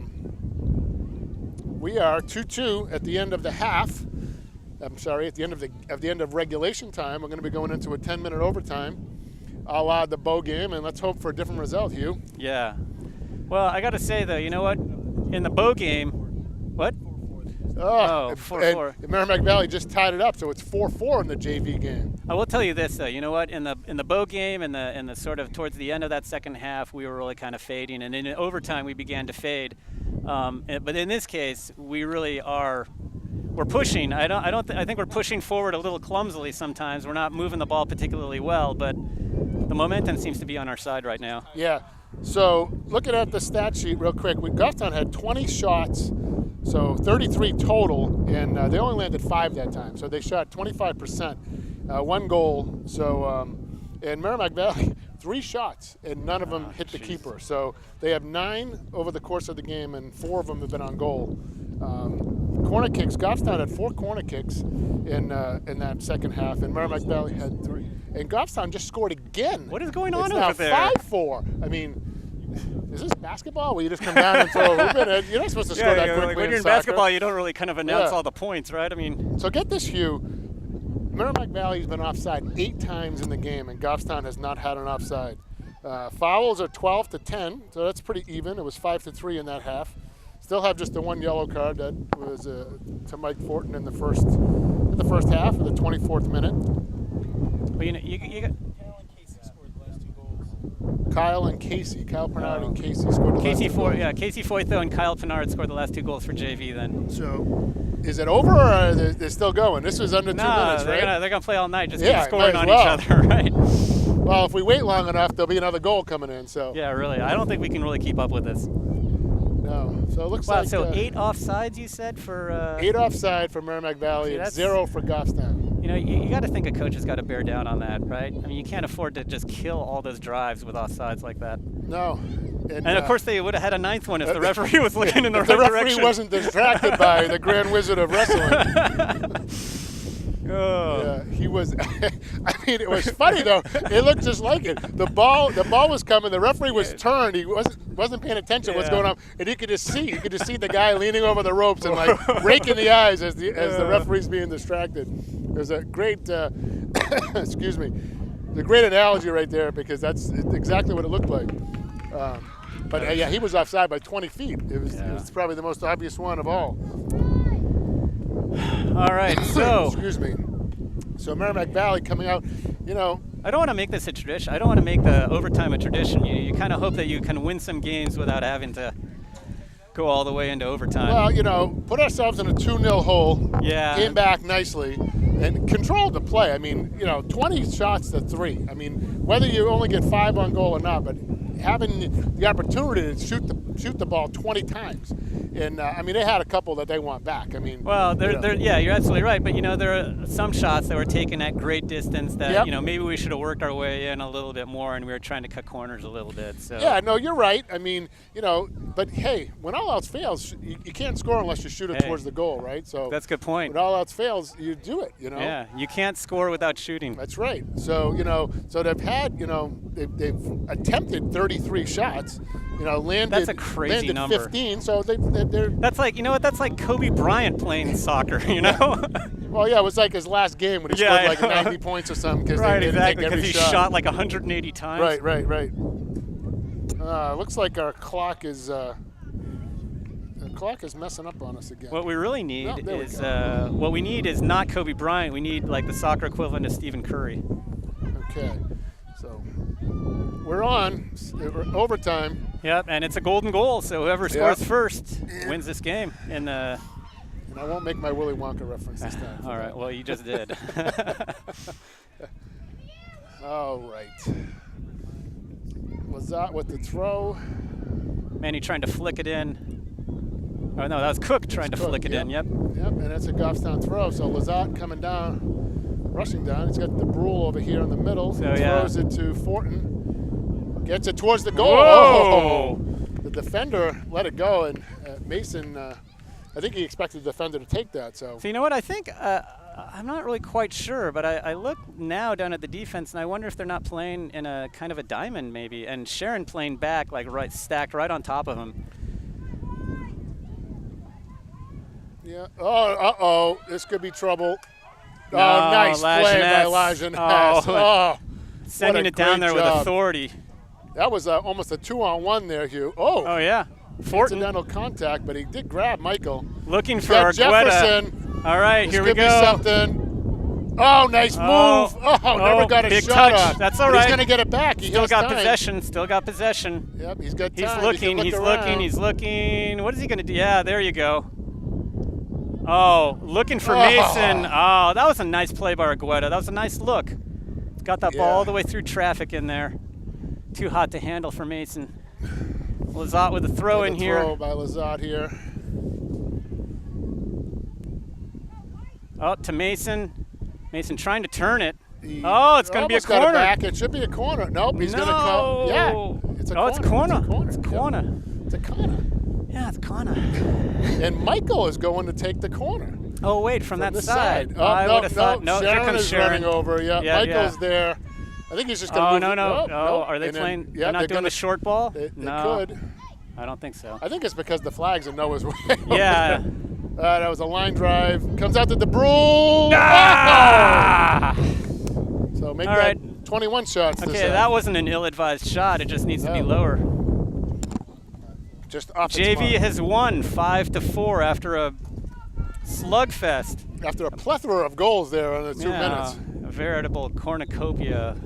we are 2-2 at the end of the half. I'm sorry, at the end of regulation time. We're going to be going into a 10-minute overtime, a la the Bow game, and let's hope for a different result, Hugh. Yeah. Well, I got to say, though, you know what? In the Bow game, what? 4-4. And Merrimack Valley just tied it up, so it's 4-4 in the JV game. I will tell you this, though. You know what? In the Bow game, in the sort of towards the end of that second half, we were really kind of fading, and in overtime we began to fade. But in this case, we really are. We're pushing. I think we're pushing forward a little clumsily sometimes. We're not moving the ball particularly well, but the momentum seems to be on our side right now. Yeah. So looking at the stat sheet real quick, Goffstown had 20 shots, so 33 total, and they only landed 5 that time. So they shot 25%, 1 goal. So and Merrimack Valley, 3 shots, and none of them hit the keeper. So they have 9 over the course of the game, and 4 of them have been on goal. Corner kicks, Goffstown had 4 corner kicks in that second half, and Merrimack Valley had 3. And Goffstown just scored again. What is going on over there? It's now 5-4. I mean, is this basketball where you just come down and throw a hoop in? You're not supposed to score that quickly like when you're in soccer. basketball, you don't really kind of announce all the points, right? I mean. So get this, Hugh. Merrimack Valley's been offside 8 times in the game, and Goffstown has not had an offside. Fouls are 12-10, so that's pretty even. It was 5-3 in that half. Still have just the 1 yellow card that was to Mike Fortin in the first half of the 24th minute. Well, you know, you got Kyle and Casey. Kyle Pernard and Casey scored the last 2 goals. Yeah, Casey Foytho and Kyle Pernard scored the last 2 goals for JV then. So, is it over or are they're still going? This was under 2 minutes, right? They're gonna play all night, just keep scoring on well. each other, right? Well, if we wait long enough, there'll be another goal coming in. So. Yeah, really. I don't think we can really keep up with this. No. So it looks like. So 8 offsides, you said, for. 8 offside for Merrimack Valley and 0 for Goffstown. You know, you got to think a coach has got to bear down on that, right? I mean, you can't afford to just kill all those drives with offsides like that. No. And of course, they would have had a 9th one if the referee was looking in the right direction. The referee wasn't distracted by the Grand Wizard of Wrestling. Yeah, he was. I mean, it was funny though. It looked just like it. The ball was coming. The referee was turned. He wasn't paying attention to what's going on, and you could just see the guy leaning over the ropes and like raking the eyes as the referee's being distracted. There's a great, excuse me, the great analogy right there because that's exactly what it looked like. But yeah, he was offside by 20 feet. It was probably the most obvious one of all. All right, so. Excuse me. So Merrimack Valley coming out, you know. I don't want to make this a tradition. I don't want to make the overtime a tradition. You kind of hope that you can win some games without having to go all the way into overtime. Well, you know, put ourselves in a 2-0 hole. Yeah. Came back nicely and controlled the play. I mean, you know, 20 shots to 3. I mean, whether you only get 5 on goal or not, but having the opportunity to shoot the ball 20 times. And, I mean, they had a couple that they want back. I mean, well, yeah, you're absolutely right. But, you know, there are some shots that were taken at great distance that, you know, maybe we should have worked our way in a little bit more and we were trying to cut corners a little bit. So. Yeah, no, you're right. I mean, you know, but, hey, when all else fails, you can't score unless you shoot it towards the goal, right? So that's a good point. When all else fails, you do it, you know? Yeah, you can't score without shooting. That's right. So, you know, they've had, you know, they've attempted 33 shots. You know, landed. That's a crazy number. 15. So they're. That's like, you know what? That's like Kobe Bryant playing soccer. You know. Well, yeah, it was like his last game when he scored like 90 points or something because they didn't take every shot. Because he shot like 180 times. Right. Looks like our clock is. Clock is messing up on us again. What we really need is not Kobe Bryant. We need like the soccer equivalent of Stephen Curry. Okay, so we're on. We're overtime. Yep, and it's a golden goal. So whoever scores first wins this game. And I won't make my Willy Wonka reference this time. All right. Well, you just did. All right. Lazat with the throw. Manny trying to flick it in. Oh, no, that was Cook trying to flick it in, yep. Yep, and that's a Goffstown throw. So Lazat coming down, rushing down. He's got the Brule over here in the middle. So throws it to Fortin. Gets it towards the goal. Whoa! Oh! The defender let it go, and Mason I think he expected the defender to take that. So you know what? I think I'm not really quite sure, but I look now down at the defense, and I wonder if they're not playing in a kind of a diamond maybe, and Sharon playing back like stacked right on top of him. Yeah. Oh, this could be trouble. No, oh, nice play by Lajeunesse. Lajeunesse. Oh, sending it down there with authority. That was almost a 2-on-1 there, Hugh. Oh yeah. Fortin. Incidental contact, but he did grab Michael. Looking for Argueta. Jefferson. All right, this here we could go. Be something. Oh, nice move. Oh, never got a big shot touch. on. That's all but right. He's going to get it back. He Still has got time. possession. Still got possession. Yep, he's got time. He's looking. He's looking. What is he going to do? Yeah, there you go. Oh, looking for Mason. Oh, that was a nice play by Argueta. That was a nice look. Got that ball all the way through traffic in there. Too hot to handle for Mason. Lizotte with a throw in here. Throw by Lizotte here. Oh, to Mason. Mason trying to turn it. Oh, it's going to be a corner. Back. It should be a corner. Nope, he's going to come. Yeah, it's a corner. It's a corner. It's a corner. It's a corner. Yeah, it's a corner. And Michael is going to take the corner. Oh, wait, from that side. Oh, I would have thought. No, Sharon there comes is Sharon. running over. Yeah, Michael's there. I think he's just going to move. No. Are they playing? Then, they're not doing the short ball? They no. could. I don't think so. I think it's because the flag's in Noah's way. Yeah. That was a line drive. Comes out to DeBrule. Ah! So make All that right. 21 shots. Okay, that wasn't an ill-advised shot. It just needs to be lower. Just off JV has won 5-4 after a slugfest. After a plethora of goals there in the 2 minutes. A veritable cornucopia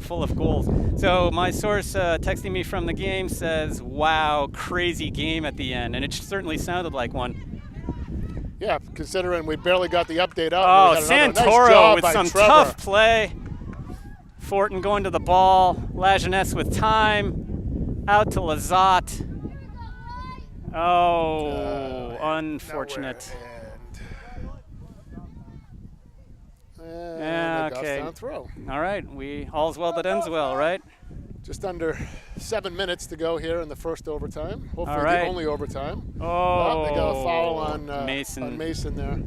full of goals. So my source texting me from the game says, wow, crazy game at the end. And it certainly sounded like one. Yeah, considering we barely got the update out. Oh, Santoro with some tough play. Fortin going to the ball. Lajeunesse with time. Out to Lizotte. Oh, unfortunate. And okay. Throw. All right, all's well that ends well, right? Just under 7 minutes to go here in the first overtime. Hopefully the only overtime. Oh, they got a foul on Mason there.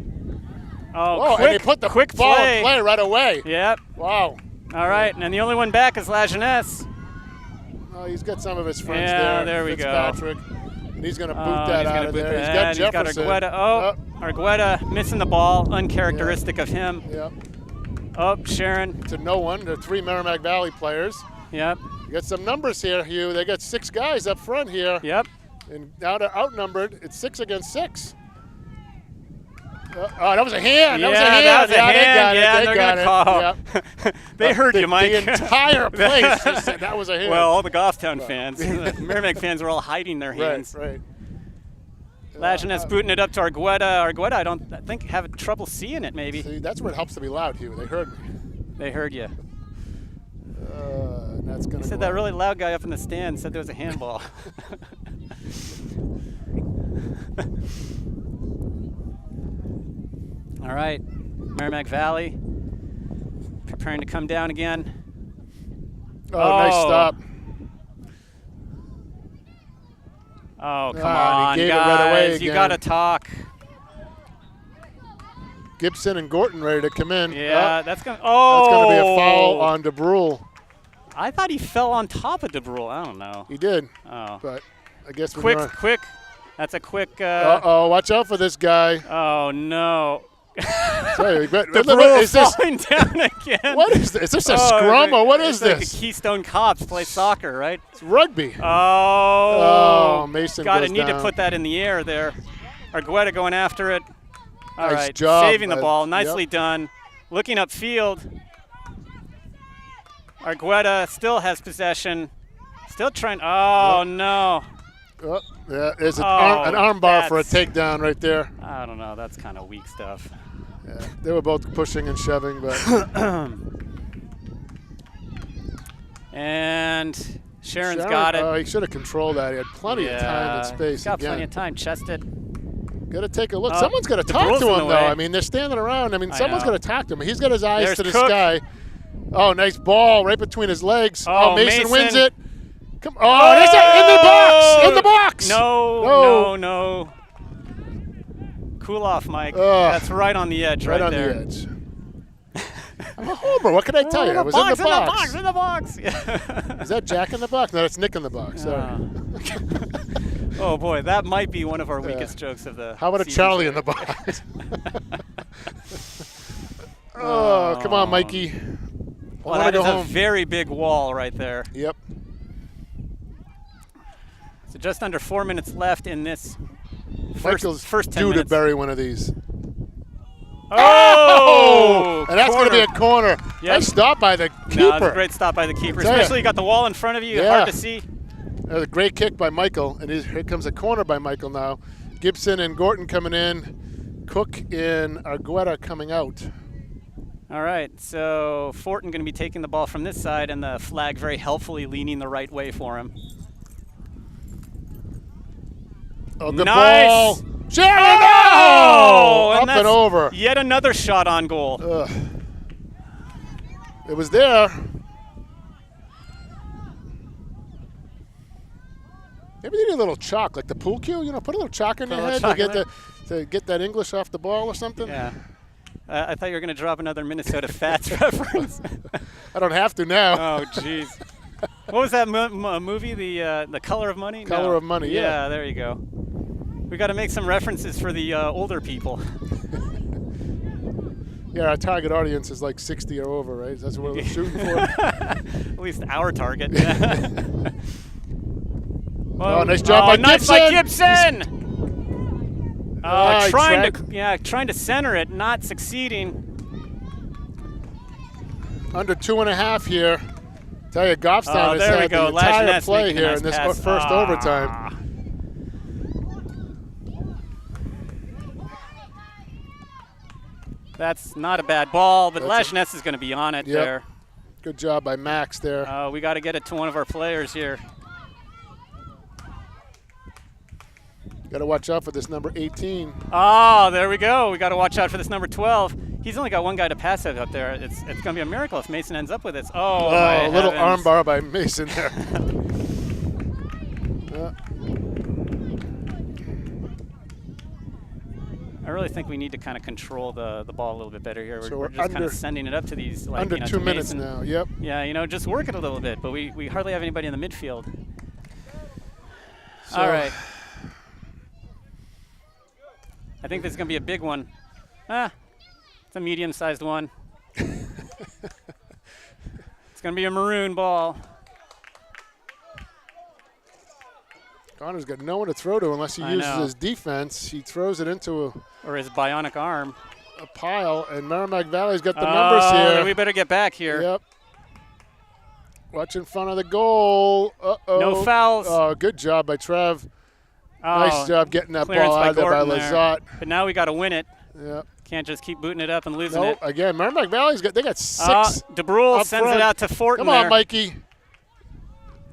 Oh, and they put the quick ball in play right away. Yep. Wow. All right, and the only one back is Lajeunesse. Oh, he's got some of his friends there. Yeah, there we go. Patrick. And he's going to boot that out of there. He's got Jefferson. He's got Argueta. Oh, Argueta missing the ball, uncharacteristic of him. Yep. Oh, Sharon. To no one. They're 3 Merrimack Valley players. Yep. You got some numbers here, Hugh. They got 6 guys up front here. Yep. And now they're outnumbered. It's 6 against 6. That was a hand. That was a hand. That was a hand. They got it. Call. Yep. They heard you, Mike. The entire place just said that was a hand. Well, all the Goffstown fans, the Merrimack fans were all hiding their hands. Right. Lajeunesse booting it up to Argueta. Argueta, I think, having trouble seeing it, maybe. See, that's where it helps to be loud, Hugh. They heard me. They heard you. That's gonna said that really loud guy up in the stand said there was a handball. All right, Merrimack Valley preparing to come down again. Oh, nice stop. Oh, come on, he gave guys. it right away You again. got to talk. Gibson and Gorton ready to come in. Yeah, that's going to be a foul on DeBrule. I thought he fell on top of DeBrule. I don't know. He did. Oh. But I guess quick. That's a quick. Uh-oh, watch out for this guy. Oh, no. Sorry, DeBrule falling down again. What is this? Is this a scrum or what is this? Like the Keystone Cops play soccer, right? It's rugby. Oh, Mason gotta goes need down. to put that in the air there. Argueta going after it. All nice right, job. saving the ball. Nicely done. Looking upfield. Argueta still has possession. Still trying. Oh, no. Oh, yeah, there's an arm bar for a takedown right there. I don't know. That's kind of weak stuff. Yeah, they were both pushing and shoving, but. And Sharon's got it. Oh, he should have controlled that. He had plenty of time and space. He's got plenty of time. Chested. Got to take a look. Someone's got to talk to him, though. I mean, they're standing around. I mean, someone's got to talk to him. He's got his eyes to the sky. Oh, nice ball right between his legs. Oh, Mason wins it. Come on. Oh, there's that in the box. In the box. No. Cool off, Mike. That's right on the edge, right there. Right on the edge. I'm a homer. What can I tell you? I was in the box. In the box. Is that Jack in the box? No, that's Nick in the box. Sorry. Oh boy, that might be one of our weakest jokes of the. How about a Charlie in the box? Oh, come on, Mikey. Well, that is a very big wall right there. Yep. So just under 4 minutes left in this first 10 due minutes. to bury one of these. Oh! And that's going to be a corner. Yep. Nice stop by the keeper. No, it's a great stop by the keeper. Especially you got the wall in front of you. Hard to see. That was a great kick by Michael. And here comes a corner by Michael now. Gibson and Gorton coming in. Cook and Argueta coming out. All right, so Fortin going to be taking the ball from this side, and the flag very helpfully leaning the right way for him. Oh, good nice ball. Sharon! Oh! Up and over. Yet another shot on goal. It was there. Maybe they need a little chalk, like the pool cue. You know, put a little chalk in your head to get that English off the ball or something. Yeah. I thought you were going to drop another Minnesota Fats reference. I don't have to now. Oh, jeez. What was that movie? The Color of Money? Color of Money. Yeah. There you go. We got to make some references for the older people. Yeah, our target audience is like 60 or over, right? That's what we're shooting for. At least our target. Oh, nice job by Gibson. Nice by Gibson. Trying to center it, not succeeding. Under 2.5 here. Tell you, Goffstown has had the entire play here in this first overtime. That's not a bad ball, but Lajeunesse is going to be on it there. Good job by Max there. We got to get it to one of our players here. Got to watch out for this number 18. Oh, there we go. We got to watch out for this number 12. He's only got one guy to pass it up there. It's going to be a miracle if Mason ends up with it. Oh, a little armbar by Mason there. I really think we need to kind of control the ball a little bit better here. We're just kind of sending it up to these. Like, under 2 minutes now, yep. Yeah, just work it a little bit, but we hardly have anybody in the midfield. All right. I think this is going to be a big one. It's a medium-sized one. It's going to be a maroon ball. Connor's got no one to throw to unless he uses his defense. He throws it into or his bionic arm. A pile, and Merrimack Valley's got the numbers here. We better get back here. Yep. Watch in front of the goal. Uh-oh. No fouls. Oh, good job by Trev. Nice job getting that ball out of there by Lazat. But now we got to win it. Yep. Can't just keep booting it up and losing it. Again, Merrimack Valley's they got 6. DeBrule sends it out to Fortin. Come on, Mikey.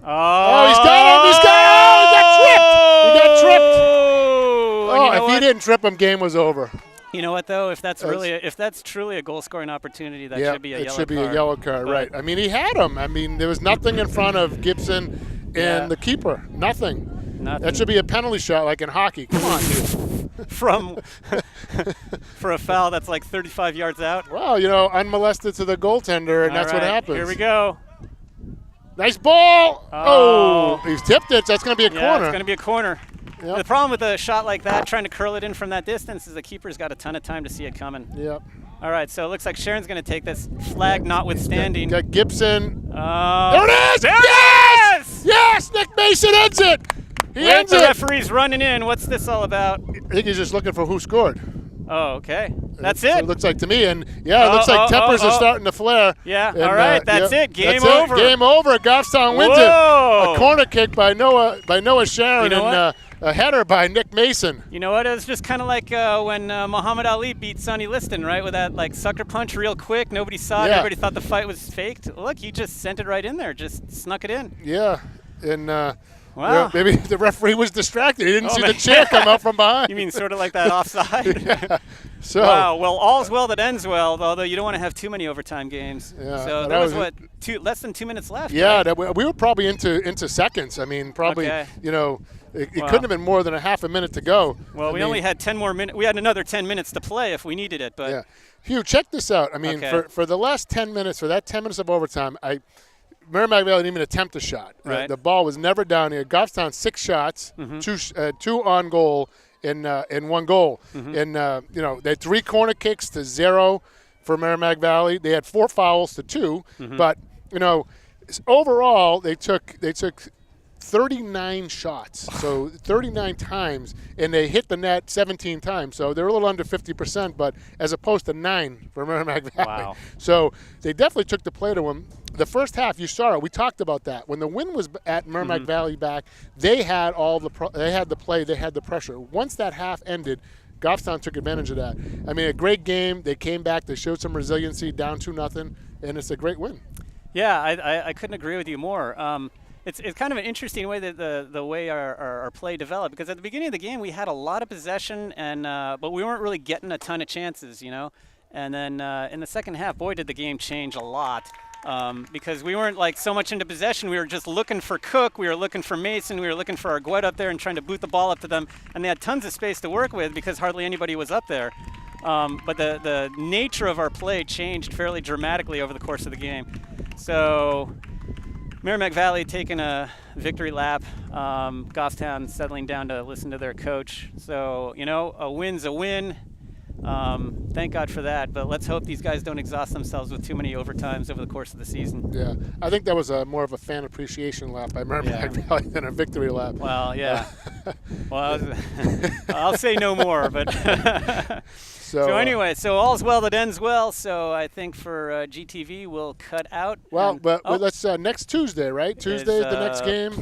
Oh, he's got him! He's got him! He got tripped! Oh, if he didn't trip him, game was over. You know what though? If that's truly a goal-scoring opportunity, that should be a yellow card. It should be a yellow card, right? I mean, he had him. I mean, there was nothing in front of Gibson and the keeper. Nothing. That should be a penalty shot, like in hockey. Come on, dude. For a foul that's like 35 yards out. Well, unmolested to the goaltender, and that's what happens. Here we go. Nice ball. Oh, he's tipped it. So that's going to be a corner. It's going to be a corner. Yep. The problem with a shot like that, trying to curl it in from that distance, is the keeper's got a ton of time to see it coming. Yep. All right, so it looks like Sharon's going to take this, flag notwithstanding. Got Gibson. There it is! Yes! Yes! Nick Mason ends it! He ends it! The referee's running in. What's this all about? I think he's just looking for who scored. Oh, okay. That's it. It looks like to me, and it looks like tempers are starting to flare. Yeah. And, all right, that's it. Game over. Game over. Goffstown wins it. A corner kick by Noah Sharon and a header by Nick Mason. You know what? It was just kind of like when Muhammad Ali beat Sonny Liston, right? With that sucker punch, real quick. Nobody saw it. Everybody thought the fight was faked. Look, he just sent it right in there. Just snuck it in. Yeah, and. Wow. Maybe the referee was distracted. He didn't see man. the chair come out from behind. You mean sort of like that offside? Yeah. So, wow. Well, all's well that ends well, although you don't want to have too many overtime games. Yeah, So there was, what, less than 2 minutes left? Yeah, right? we were probably into seconds. I mean, probably, Okay. It couldn't have been more than a half a minute to go. Well, we only had 10 more minutes. We had another 10 minutes to play if we needed it. But yeah. Hugh, check this out. I mean, Okay. for the last 10 minutes, for that 10 minutes of overtime, Merrrimack Valley didn't even attempt a shot. Right. The ball was never down here. Goffstown 6 shots, two on goal, and 1 goal. And they had 3 corner kicks to 0 for Merrrimack Valley. They had 4 fouls to 2, but overall they took 39 shots, so 39 times, and they hit the net 17 times. So they're a little under 50%, but as opposed to 9 for Merrrimack Valley. Wow. So they definitely took the play to them. The first half, you saw it. We talked about that. When the wind was at Merrrimack Valley back, they had they had the play, they had the pressure. Once that half ended, Goffstown took advantage of that. I mean, a great game. They came back. They showed some resiliency, down 2-0, and it's a great win. Yeah, I couldn't agree with you more. It's kind of an interesting way that the way our play developed, because at the beginning of the game we had a lot of possession, and but we weren't really getting a ton of chances, And then in the second half, boy, did the game change a lot, because we weren't like so much into possession. We were just looking for Cook, we were looking for Mason, we were looking for Argueta up there and trying to boot the ball up to them, and they had tons of space to work with because hardly anybody was up there. But the nature of our play changed fairly dramatically over the course of the game. So Merrrimack Valley taking a victory lap, Goffstown settling down to listen to their coach. So, a win's a win. Thank God for that, but let's hope these guys don't exhaust themselves with too many overtimes over the course of the season. Yeah, I think that was more of a fan appreciation lap by Merrrimack Valley than a victory lap. Well, yeah. Well, I'll say no more, but so anyway, so all's well that ends well. So I think for GTV we'll cut out. Well, but let's next Tuesday, right? Tuesday is the next game.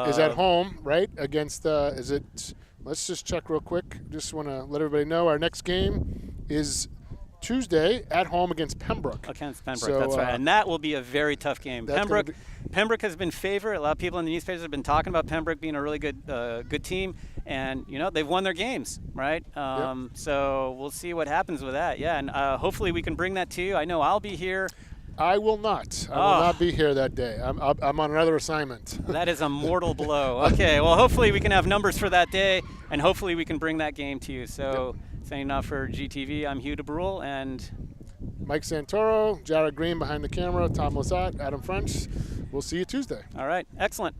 Is at home, right? Against is it? Let's just check real quick. Just want to let everybody know our next game is Tuesday at home against Pembroke. Against Pembroke, So, that's right. And that will be a very tough game. Pembroke has been favored. A lot of people in the newspapers have been talking about Pembroke being a really good team. And, they've won their games, right? So we'll see what happens with that. Yeah, and hopefully we can bring that to you. I know I'll be here. I will not. I will not be here that day. I'm on another assignment. That is a mortal blow. Okay, well, hopefully we can have numbers for that day, and hopefully we can bring that game to you. So, saying enough for GTV, I'm Hugh DeBrule, and Mike Santoro, Jared Green behind the camera, Tom Lazat, Adam French. We'll see you Tuesday. All right, excellent.